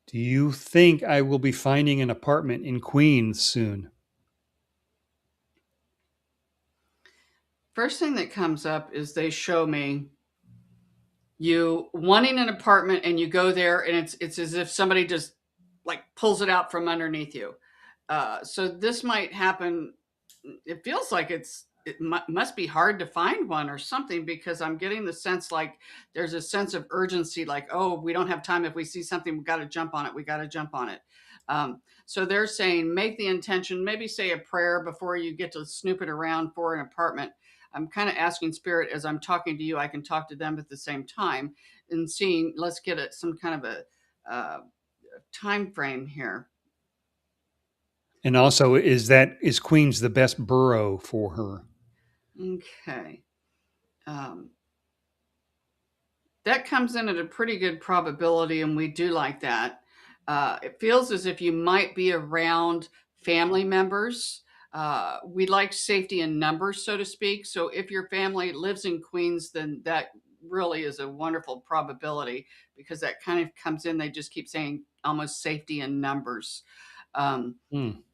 Do you think I will be finding an apartment in Queens soon? First thing that comes up is they show me you wanting an apartment and you go there and it's as if somebody just like pulls it out from underneath you. So this might happen. It feels like must be hard to find one or something, because I'm getting the sense like there's a sense of urgency, like, oh, we don't have time. If we see something, we got to jump on it. We got to jump on it. So they're saying make the intention, maybe say a prayer before you get to snooping around for an apartment. I'm kind of asking spirit as I'm talking to you, I can talk to them at the same time and seeing, let's get some kind of a time frame here. And also, is Queens the best borough for her? Okay. That comes in at a pretty good probability, and we do like that. It feels as if you might be around family members. We like safety in numbers, so to speak. So if your family lives in Queens, then that really is a wonderful probability, because that kind of comes in. They just keep saying almost safety in numbers.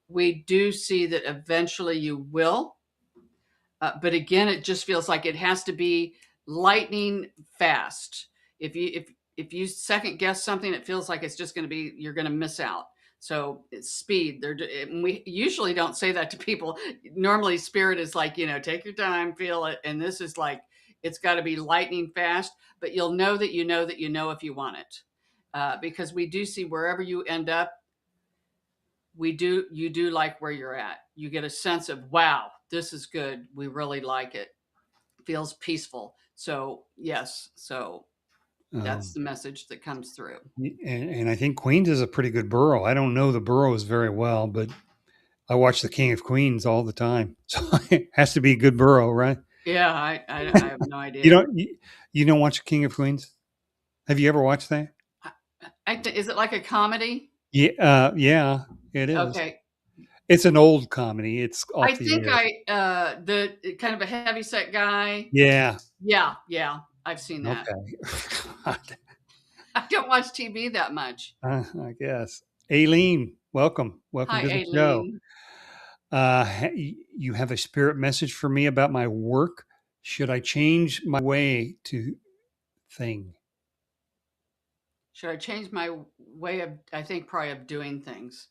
We do see that eventually you will. But again, it just feels like it has to be lightning fast. If you second guess something, it feels like it's just going to be, you're going to miss out. So it's speed. We usually don't say that to people. Normally, spirit is like, take your time, feel it, and this is like it's got to be lightning fast. But you'll know that you know that you know if you want it, because we do see wherever you end up, you do like where you're at. You get a sense of, wow, this is good. We really like it. Feels peaceful. So yes, so that's the message that comes through. And I think Queens is a pretty good borough. I don't know the boroughs very well, but I watch The King of Queens all the time, so it has to be a good borough, right? Yeah, I have no idea. You don't watch The King of Queens? Have you ever watched that? Is it like a comedy? Yeah, yeah, it is. Okay. It's an old comedy. It's I off the think air. the kind of a heavy set guy. Yeah. Yeah, I've seen that. Okay. I don't watch TV that much. I guess. Aileen, welcome. Welcome Hi, to the Aileen. show. You have a spirit message for me about my work. Should I change my way to thing? Should I change my way of, I think probably of doing things.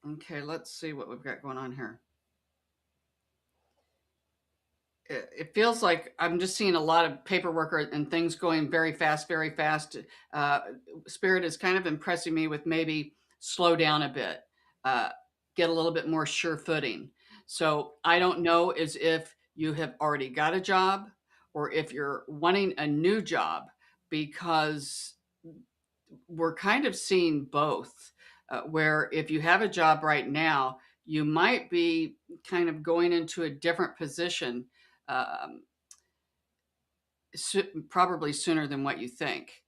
Okay, let's see what we've got going on here. It feels like I'm just seeing a lot of paperwork and things going very fast, very fast. Spirit is kind of impressing me with maybe slow down a bit, get a little bit more sure footing. So I don't know as if you have already got a job or if you're wanting a new job, because we're kind of seeing both, where if you have a job right now, you might be kind of going into a different position, um, probably sooner than what you think.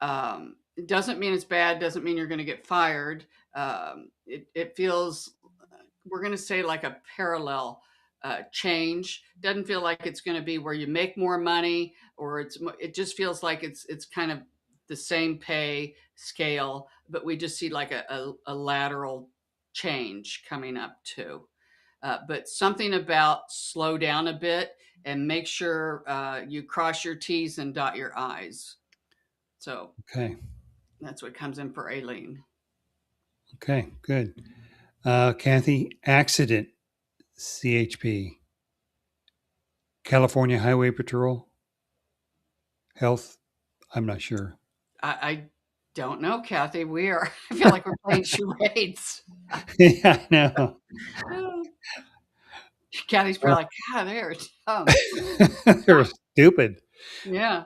It doesn't mean it's bad, doesn't mean you're going to get fired. It feels, we're going to say, like a parallel change. Doesn't feel like it's going to be where you make more money, or it just feels like it's kind of the same pay scale, but we just see like a lateral change coming up too. But something about slow down a bit and make sure you cross your T's and dot your I's. So Okay. that's what comes in for Aileen. Okay, good. Kathy, accident, CHP, California Highway Patrol, health. I'm not sure. I don't know, Kathy. I feel like we're playing charades. Yeah, I know. Kathy's probably like, God, they're dumb. They're stupid. Yeah.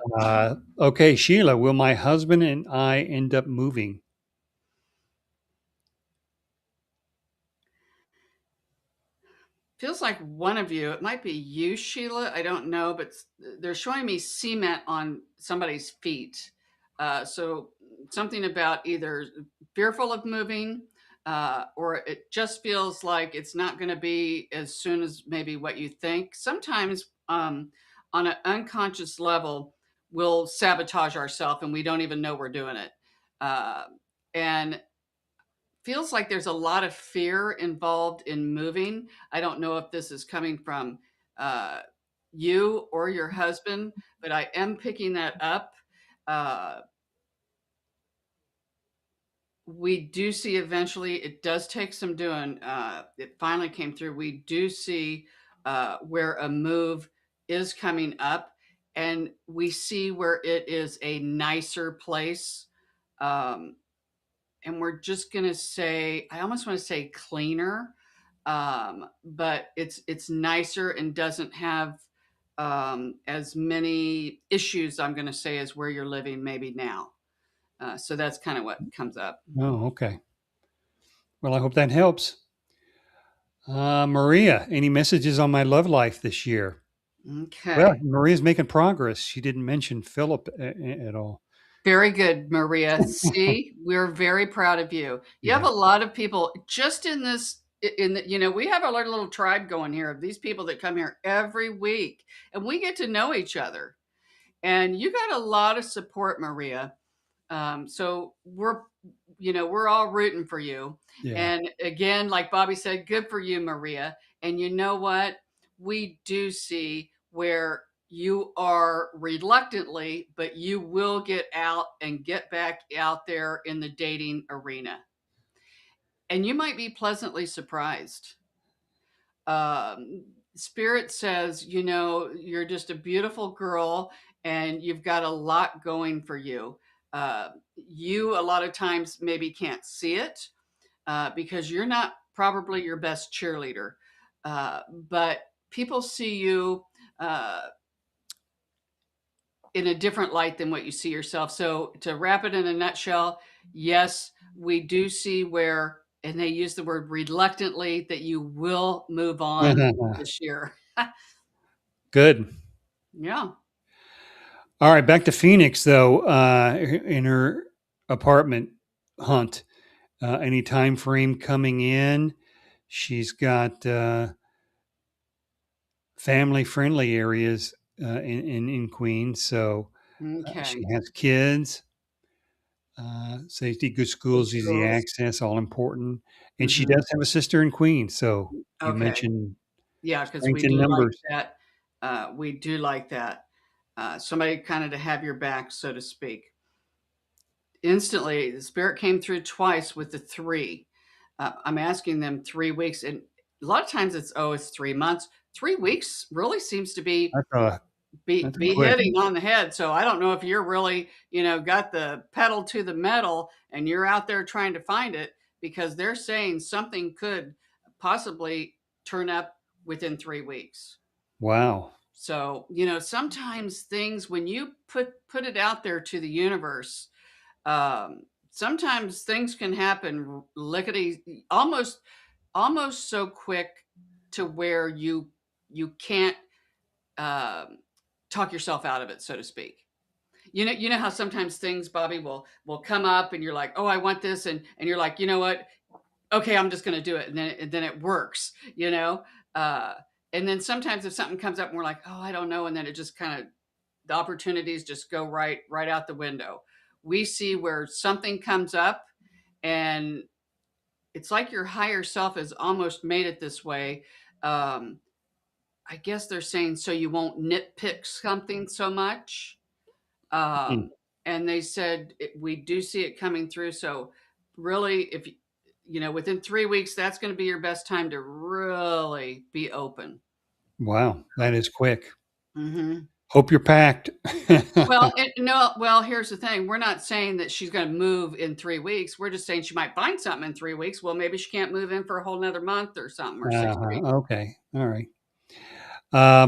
Okay, Sheila, will my husband and I end up moving? feels like one of you, it might be you, Sheila, I don't know, but they're showing me cement on somebody's feet. So something about either fearful of moving, or it just feels like it's not going to be as soon as maybe what you think. Sometimes on an unconscious level, we'll sabotage ourselves and we don't even know we're doing it. And feels like there's a lot of fear involved in moving. I don't know if this is coming from uh, you or your husband, but I am picking that up. Uh, we do see eventually, it does take some doing. It finally came through. We do see where a move is coming up, and we see where it is a nicer place. Um, and we're just going to say, I almost want to say cleaner, but it's nicer and doesn't have as many issues, I'm going to say, as where you're living maybe now. So that's kind of what comes up. Oh, okay. Well, I hope that helps. Maria, any messages on my love life this year? Well, Okay. Maria's making progress. She didn't mention Philip at all. Very good, Maria. See, we're very proud of you. You have Yeah. a lot of people just in this, we have a little tribe going here of these people that come here every week, and we get to know each other. And you got a lot of support, Maria. So we're all rooting for you. Yeah. And again, like Bobby said, good for you, Maria. And you know what? We do see where you are reluctantly, but you will get out and get back out there in the dating arena. And you might be pleasantly surprised. um, Spirit says, you're just a beautiful girl and you've got a lot going for you. You, a lot of times, maybe can't see it because you're not probably your best cheerleader. But people see you in a different light than what you see yourself. So, to wrap it in a nutshell, yes, we do see where, and they use the word reluctantly, that you will move on this year. Good. Yeah. All right, back to Phoenix though. In her apartment hunt, any time frame coming in? She's got family friendly areas in Queens, so she Okay. has kids. Safety, good Good schools, easy schools. access, all important. And she Mhm. does have a sister in Queens, so you Okay. mentioned Yeah, because strength we in do like numbers. that. We do like that. Somebody kind of to have your back, so to speak. Instantly, the spirit came through twice with the 3. I'm asking them 3 weeks, and a lot of times it's 3 months. 3 weeks really seems to be That's a be that's be quick. hitting on the head. So I don't know if you're really, got the pedal to the metal and you're out there trying to find it, because they're saying something could possibly turn up within 3 weeks. Wow. So, sometimes things, when you put it out there to the universe, sometimes things can happen lickety almost so quick to where you can't um, talk yourself out of it, so to speak. You know how sometimes things, Bobby, will come up and you're like, oh, I want this, and you're like, you know what? Okay, I'm just going to do it, and then it works. Uh, and then sometimes if something comes up and we're like, oh, I don't know, and then it just kind of, the opportunities just go right out the window. We see where something comes up and it's like your higher self has almost made it this way. Um, I guess they're saying so you won't nitpick something so much. Hmm. And they said we do see it coming through. So really, if within 3 weeks, that's going to be your best time to really be open. Wow, that is quick. Mm-hmm. Hope you're packed. Well, no. Well, here's the thing: we're not saying that she's going to move in 3 weeks. We're just saying she might find something in 3 weeks. Well, maybe she can't move in for a whole nother month or something, or 6 weeks. Okay. All right.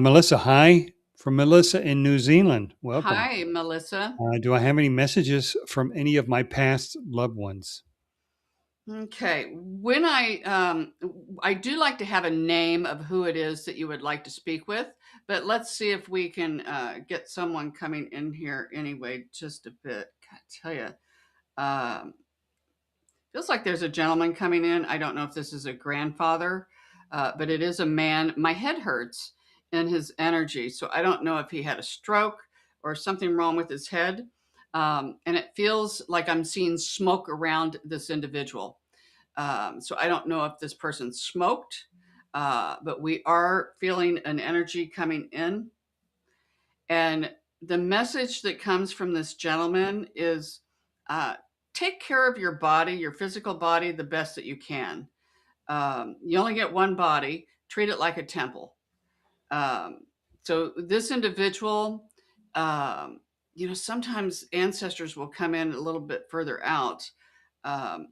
Melissa, hi from Melissa in New Zealand. Welcome. Hi, Melissa. Do I have any messages from any of my past loved ones? Okay. When I do like to have a name of who it is that you would like to speak with, but let's see if we can get someone coming in here anyway, just a bit. I tell you, um, feels like there's a gentleman coming in. I don't know if this is a grandfather, but it is a man. My head hurts in his energy, so I don't know if he had a stroke or something wrong with his head. And it feels like I'm seeing smoke around this individual. So I don't know if this person smoked, but we are feeling an energy coming in. And the message that comes from this gentleman is uh, take care of your body, your physical body, the best that you can. You only get one body, treat it like a temple. Um, so this individual, um, sometimes ancestors will come in a little bit further out. Um,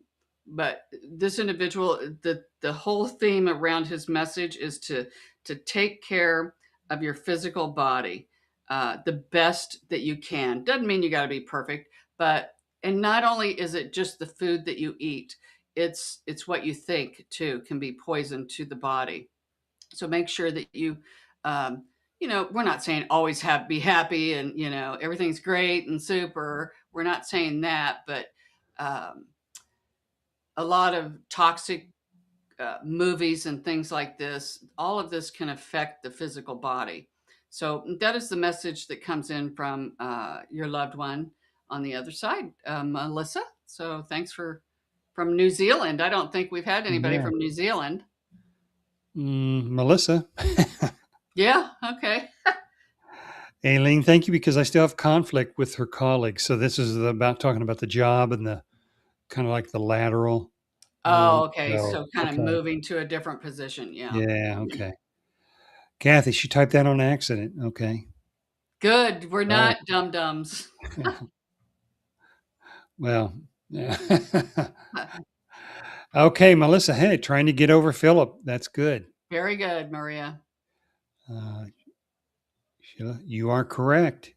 but this individual, the whole theme around his message is to take care of your physical body the best that you can. Doesn't mean you got to be perfect, but and not only is it just the food that you eat, it's what you think too can be poison to the body. So make sure that um, we're not saying always be happy and everything's great and super. We're not saying that, but um, a lot of toxic movies and things like this, all of this can affect the physical body. So that is the message that comes in from your loved one on the other side, Melissa. So thanks from New Zealand. I don't think we've had anybody Yeah. from New Zealand. Melissa. Yeah. Okay. Aileen, thank you, because I still have conflict with her colleagues. So this is about talking about the job and the kind of like the lateral Oh, move. okay. So, So kind of okay. moving to a different position. Yeah. Yeah. Okay. Kathy, she typed that on accident. Okay. Good. We're All not dum dums. right. Well, yeah. Okay, Melissa. Hey, trying to get over Philip. That's good. Very good, Maria. Uh, Sheila, you are correct.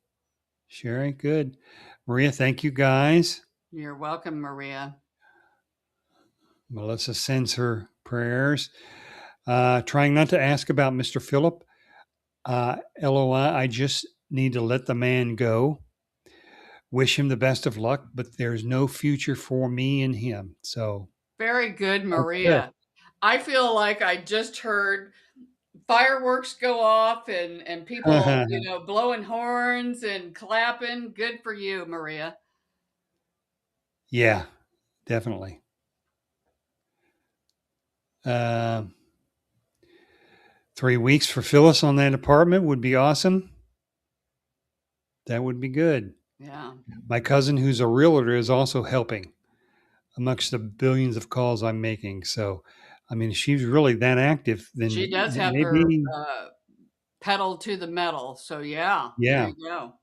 Sherry, good. Maria, thank you guys. You're welcome, Maria. Melissa sends her prayers. Trying not to ask about Mr. Philip. LOI, I just need to let the man go. Wish him the best of luck, but there's no future for me in him. So Very good, that's good. Maria. I feel like I just heard fireworks go off and people, blowing horns and clapping. Good for you, Maria. Yeah, definitely. Uh, 3 weeks for Phyllis on that apartment would be awesome. That would be good. Yeah. My cousin, who's a realtor, is also helping amongst the billions of calls I'm making. So, I mean, if she's really that active, She then does have her maybe, pedal to the metal. So yeah, there yeah. you go.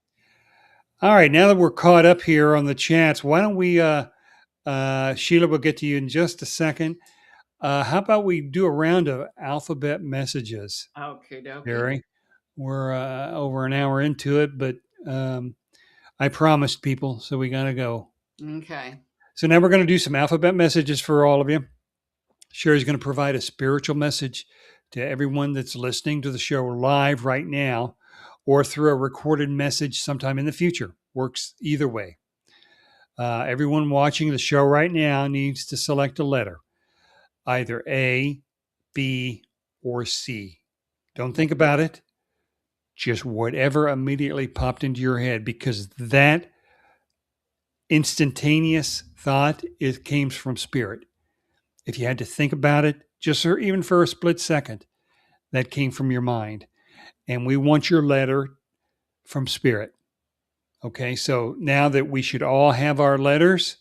All right. Now that we're caught up here on the chats, why don't we, Sheila, we'll get to you in just a second. How about we do a round of alphabet messages, Okay, dokie. Gary? We're over an hour into it, but um, I promised people, so we got to go. Okay. So now we're going to do some alphabet messages for all of you. Sherry's going to provide a spiritual message to everyone that's listening to the show live right now or through a recorded message sometime in the future. Works either way. Everyone watching the show right now needs to select a letter, either A, B, or C. Don't think about it. Just whatever immediately popped into your head, because that instantaneous thought, it came from spirit. If you had to think about it, just or even for a split second, that came from your mind. And we want your letter from spirit. Okay, so now that we should all have our letters,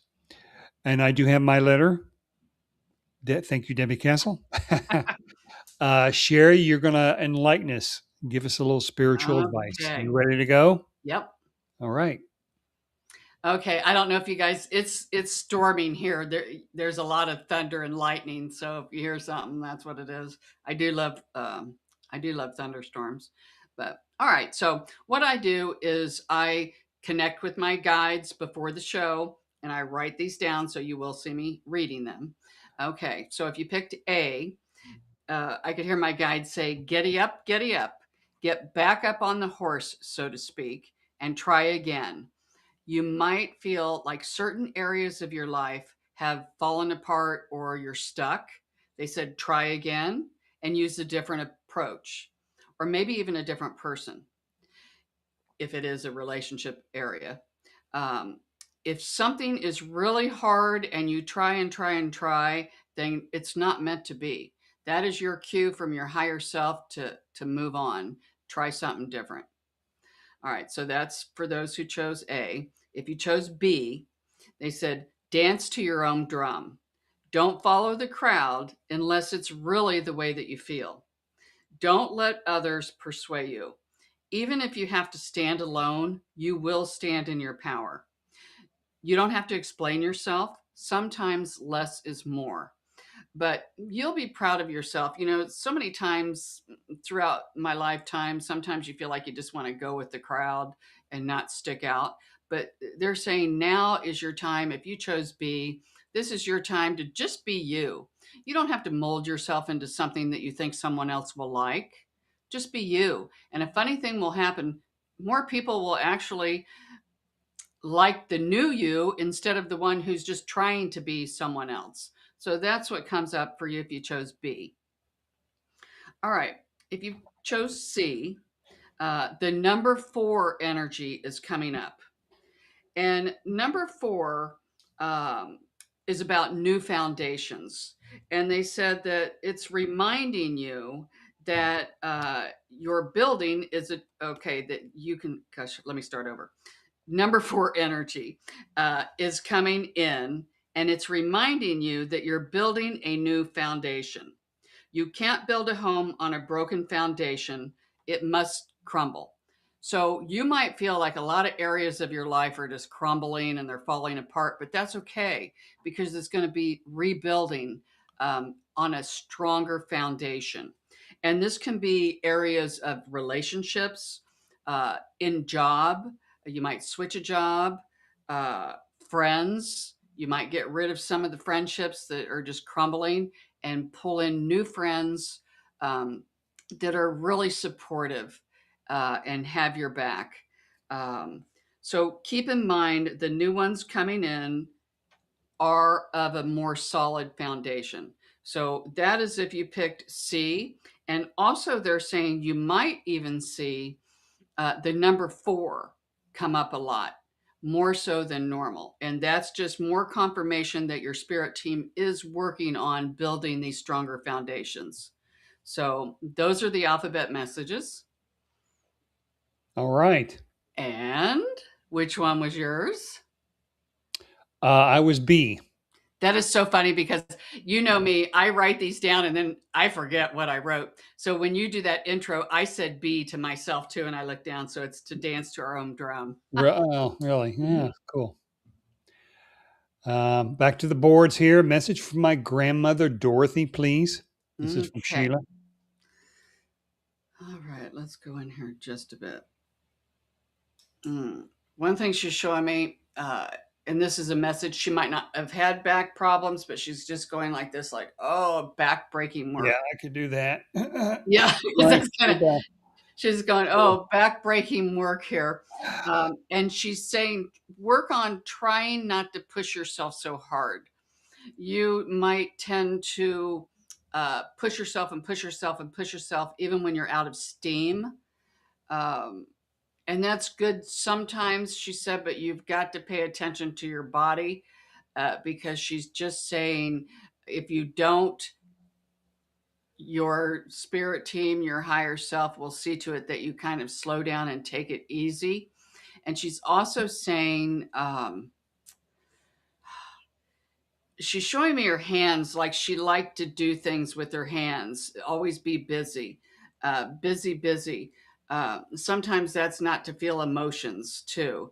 and I do have my letter. Thank you, Debbie Castle. Sherry, you're going to enlighten us. Give us a little spiritual advice. Okay. You ready to go? Yep. All right. Okay, I don't know if you guys it's storming here. There's a lot of thunder and lightning, so if you hear something, that's what it is. I do love thunderstorms. But all right, so what I do is I connect with my guides before the show And I write these down so you will see me reading them. Okay, so if you picked A, I could hear my guide say, giddy up, get back up on the horse, so to speak, and try again. You might feel like certain areas of your life have fallen apart or you're stuck. They said, try again and use a different approach, or maybe even a different person if it is a relationship area. Um, if something is really hard and you try and try and try, then it's not meant to be. That is your cue from your higher self to move on. Try something different. All right, so that's for those who chose A. If you chose B, they said, dance to your own drum. Don't follow the crowd unless it's really the way that you feel. Don't let others persuade you. Even if you have to stand alone, you will stand in your power. You don't have to explain yourself. Sometimes less is more, but you'll be proud of yourself. You know, so many times throughout my lifetime, sometimes you feel like you just want to go with the crowd and not stick out. But they're saying now is your time. If you chose B, this is your time to just be you. You don't have to mold yourself into something that you think someone else will like. Just be you. And a funny thing will happen. More people will actually like the new you instead of the one who's just trying to be someone else. So that's what comes up for you if you chose B. All right. If you chose C, the number 4 energy is coming up. And number 4 is about new foundations. And they said that it's reminding you that your building is okay, that you can, gosh, let me start over. Number 4 energy is coming in, and it's reminding you that you're building a new foundation. You can't build a home on a broken foundation, it must crumble. So you might feel like a lot of areas of your life are just crumbling and they're falling apart, but that's okay because it's going to be rebuilding on a stronger foundation. And this can be areas of relationships, in job. You might switch a job, uh, friends. You might get rid of some of the friendships that are just crumbling and pull in new friends um, that are really supportive and have your back. Um, so keep in mind the new ones coming in are of a more solid foundation. So that is if you picked C. And also, they're saying you might even see the number 4 come up a lot, more so than normal. And that's just more confirmation that your spirit team is working on building these stronger foundations. So those are the alphabet messages. All right. And which one was yours? I was B. That is so funny because you know me, I write these down and then I forget what I wrote. So when you do that intro, I said B to myself too, and I look down. So it's to dance to our own drum. Oh, really? Yeah, cool. Back to the boards here. Message from my grandmother, Dorothy, please. This is from Okay. Sheila. All right, let's go in here just a bit. One thing she's showing me, and this is a message, she might not have had back problems, but she's just going like this, like, oh, back breaking work. Yeah, I could do that. Yeah, Right. she's going, oh, back breaking work here. And she's saying, work on trying not to push yourself so hard. You might tend to push yourself and push yourself and push yourself, even when you're out of steam. Um, and that's good sometimes, she said, but you've got to pay attention to your body because she's just saying if you don't, your spirit team, your higher self will see to it that you kind of slow down and take it easy. And she's also saying, she's showing me her hands, like she liked to do things with her hands, always be busy, busy. Sometimes that's not to feel emotions too,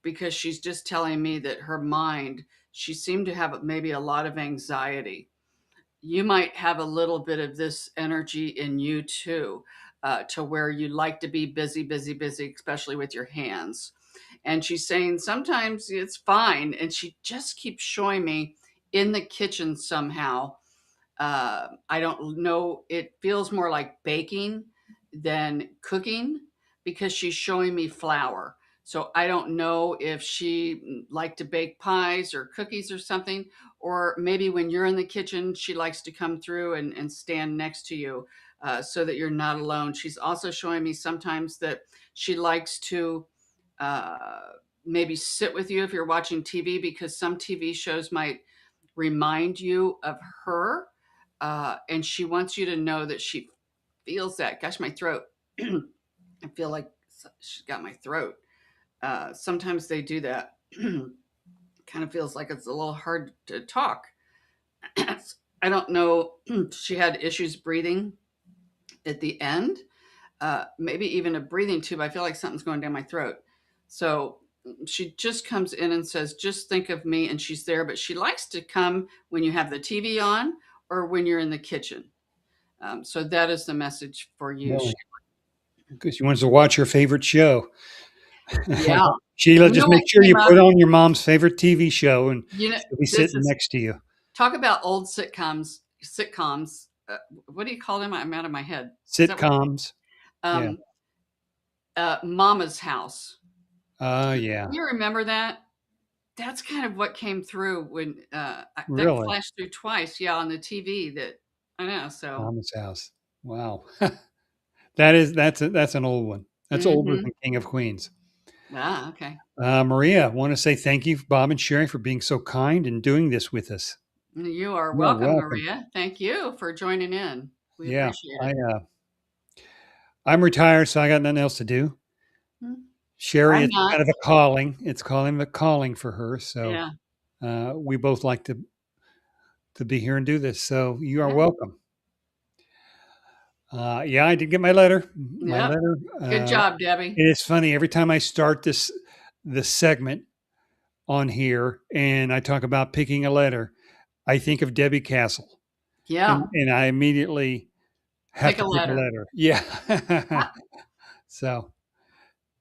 because she's just telling me that her mind, she seemed to have maybe a lot of anxiety. You might have a little bit of this energy in you too. to where you like to be busy, busy, busy, especially with your hands. And she's saying sometimes it's fine. And she just keeps showing me in the kitchen somehow. I don't know. It feels more like baking than cooking because she's showing me flour. So I don't know if she liked to bake pies or cookies or something, or maybe when you're in the kitchen, she likes to come through and stand next to you so that you're not alone. She's also showing me sometimes that she likes to uh, maybe sit with you if you're watching TV because some TV shows might remind you of her. And she wants you to know that she feels that. Gosh, my throat. I feel like she's got my throat. Sometimes they do that. Kind of feels like it's a little hard to talk. I don't know. She had issues breathing at the end, maybe even a breathing tube. I feel like something's going down my throat. So she just comes in and says, just think of me. And she's there, but she likes to come when you have the TV on or when you're in the kitchen. So that is the message for you. Really? Because she wants to watch your favorite show. Yeah. Sheila, You just know make what sure you came up? put on your mom's favorite TV show and You know, she'll be this sitting is next to you. talk about old sitcoms. Sitcoms. What do you call them? I'm out of my head. Is that what? Sitcoms. Yeah. Um, Mama's House. Yeah. You remember that? That's kind of what came through when that Really? flashed through twice. Yeah, on the TV. That I know. So. Mama's house. Wow. That's an old one. That's older Mm-hmm. than King of Queens. Ah, okay. Maria, I want to say thank you, Bob and Sherry, for being so kind and doing this with us. You are You're welcome, welcome. Maria. Thank you for joining in. We Yeah, appreciate it. I'm retired, so I got nothing else to do. Sherry, I'm it's not. kind of a calling. It's calling a calling for her. So Yeah. we both like to be here and do this. So you are Yeah. welcome. Yeah, I did get my letter. My Yep. letter. Good job, Debbie. It is funny every time I start this segment on here and I talk about picking a letter, I think of Debbie Castle, Yeah. and I immediately have Pick to a pick a letter. letter. Yeah. So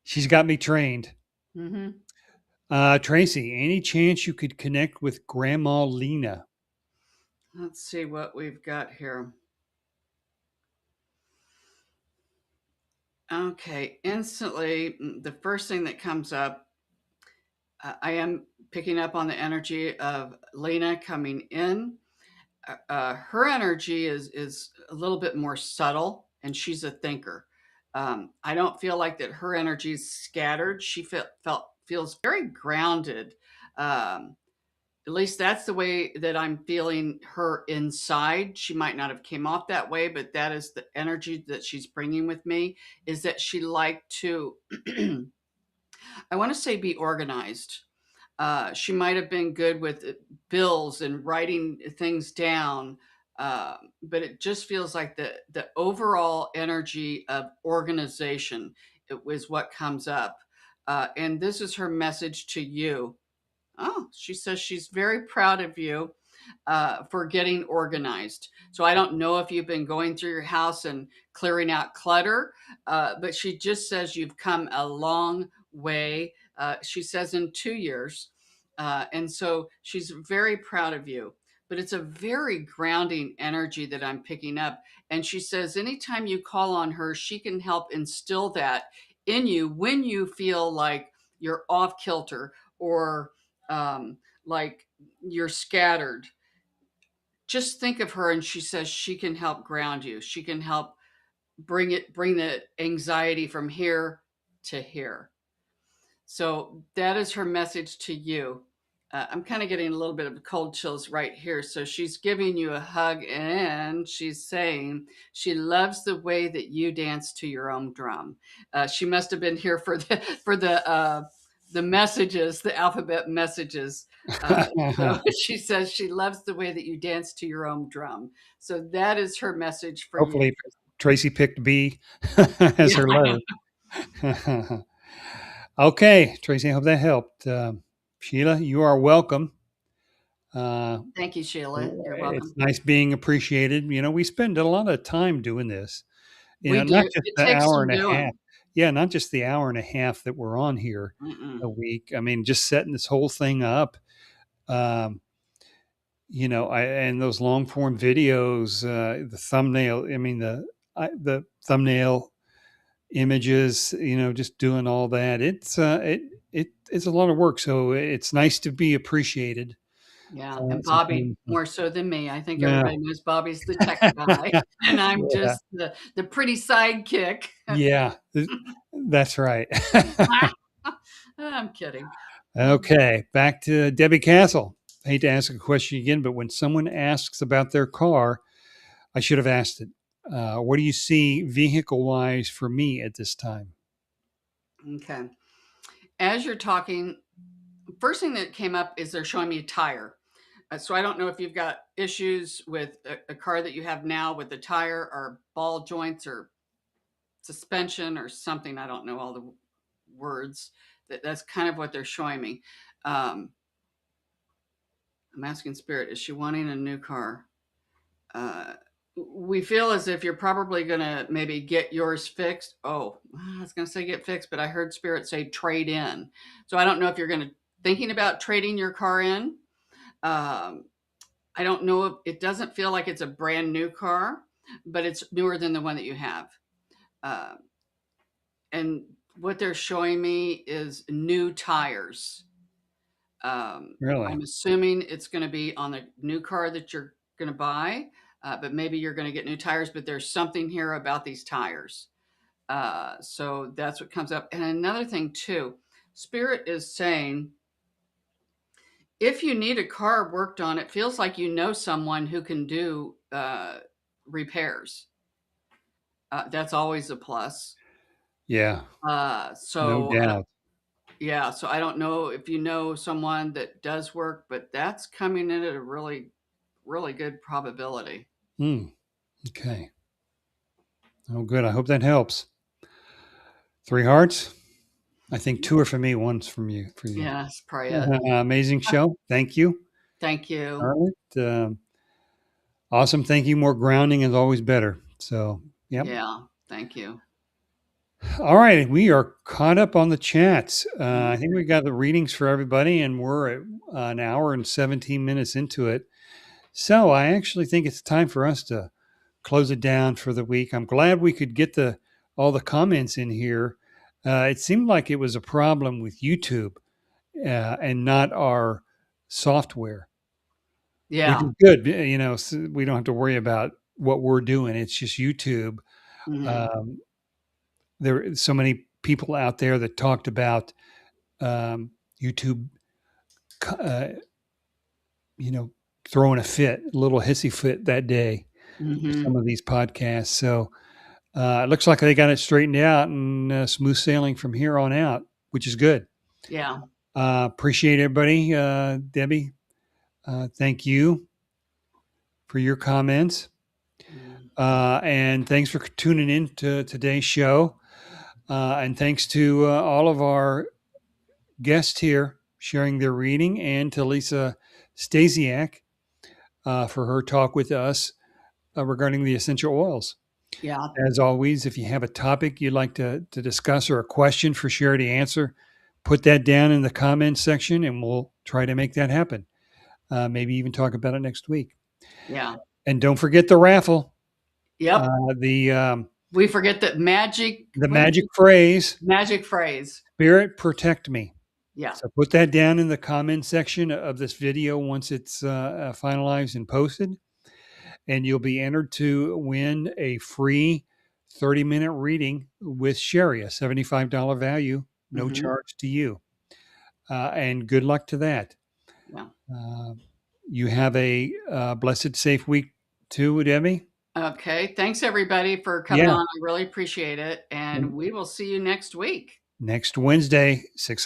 she's got me trained. Mm-hmm. Tracy, any chance you could connect with Grandma Lena? Let's see what we've got here. Okay. Instantly, the first thing that comes up, I am picking up on the energy of Lena coming in. Her energy is a little bit more subtle, and she's a thinker. I don't feel like that her energy is scattered. She feels very grounded. At least that's the way that I'm feeling her inside. She might not have came off that way, but that is the energy that she's bringing with me. Is that she liked to, I want to say, be organized. She might have been good with bills and writing things down, but it just feels like the overall energy of organization. It was what comes up, and this is her message to you. Oh, she says she's very proud of you for getting organized. So I don't know if you've been going through your house and clearing out clutter, but she just says you've come a long way. She says in 2 years. And so she's very proud of you. But it's a very grounding energy that I'm picking up. And she says anytime you call on her, she can help instill that in you when you feel like you're off kilter or like you're scattered. Just think of her, and she says she can help ground you. She can help bring the anxiety from here to here. So that is her message to you. I'm kind of getting a little bit of cold chills right here. So she's giving you a hug, and she's saying she loves the way that you dance to your own drum. She must have been here for the messages, the alphabet messages. So she says she loves the way that you dance to your own drum. So that is her message for you. Hopefully, Tracy picked B as her letter. Okay, Tracy, I hope that helped. Sheila, you are welcome. Thank you, Sheila. You're welcome. It's nice being appreciated. You know, we spend a lot of time doing this, We not do. just It the takes hour some and a half. doing. Yeah, not just the hour and a half that we're on here a Mm-mm. week. I mean, just setting this whole thing up. Um, and those long form videos, the thumbnail. I mean, the thumbnail images. Just doing all that. It's a lot of work. So it's nice to be appreciated. Yeah, and Bobby Sometimes, more so than me. I think yeah, everybody knows Bobby's the tech guy, and I'm yeah, just the pretty sidekick. yeah. That's right. I'm kidding. Okay, back to Debbie Castle. I hate to ask a question again, but when someone asks about their car, I should have asked it. What do you see vehicle wise for me at this time? Okay. As you're talking, first thing that came up is they're showing me a tire. So I don't know if you've got issues with a car that you have now with the tire or ball joints or suspension or something. I don't know all the words. That's kind of what they're showing me. Um, I'm asking Spirit, is she wanting a new car? We feel as if you're probably going to maybe get yours fixed. Oh, I was going to say get fixed, but I heard Spirit say trade in. So I don't know if you're going to thinking about trading your car in. Um, I don't know if it doesn't feel like it's a brand new car, but it's newer than the one that you have. Uh, and what they're showing me is new tires. Really? I'm assuming it's going to be on the new car that you're going to buy, but maybe you're going to get new tires. But there's something here about these tires. So that's what comes up. And another thing, too, Spirit is saying if you need a car worked on, it feels like you know someone who can do repairs. That's always a plus. Yeah, Uh, no so I don't, doubt. yeah, so I don't know if you know someone that does work, but that's coming in at a really, really good probability. Hmm. Okay. Oh, good. I hope that helps. Three hearts. I think two are for me. One's from you. For you. Yeah, that's probably it. Amazing show. Thank you, Thank you. Charlotte. Awesome. Thank you. More grounding is always better. So, yep. Yeah, thank you. All right. We are caught up on the chats. I think Okay. we got the readings for everybody, and we're at an hour and 17 minutes into it. So, I actually think it's time for us to close it down for the week. I'm glad we could get all the comments in here. It seemed like it was a problem with YouTube and not our software, which Yeah. is good. So we don't have to worry about what we're doing. It's just YouTube. Hmm. Um, there are so many people out there that talked about YouTube, uh, you know, throwing a little hissy fit that day with Hmm. some of these podcasts. So it looks like they got it straightened out and smooth sailing from here on out, which is good. Yeah. Appreciate everybody. Debbie, thank you for your comments. Mm. And thanks for tuning in to today's show. And thanks to all of our guests here sharing their reading, and to Lisa Stasiak for her talk with us regarding the essential oils. Yeah. As always, if you have a topic you'd like to discuss or a question for Shari to answer, put that down in the comments section and we'll try to make that happen. Maybe even talk about it next week. Yeah. And don't forget the raffle. Yep. The We forget that magic. What is magic it? phrase, Magic phrase. Spirit protect me. Yeah. So put that down in the comment section of this video once it's finalized and posted. And you'll be entered to win a free 30-minute reading with Shari, a $75 value, no Hmm. charge to you. And good luck to that. Yeah. Uh, you have a blessed, safe week too, Debbie. Okay. Thanks everybody for coming Yeah. on. I really appreciate it. And we will see you next week. Next Wednesday, 6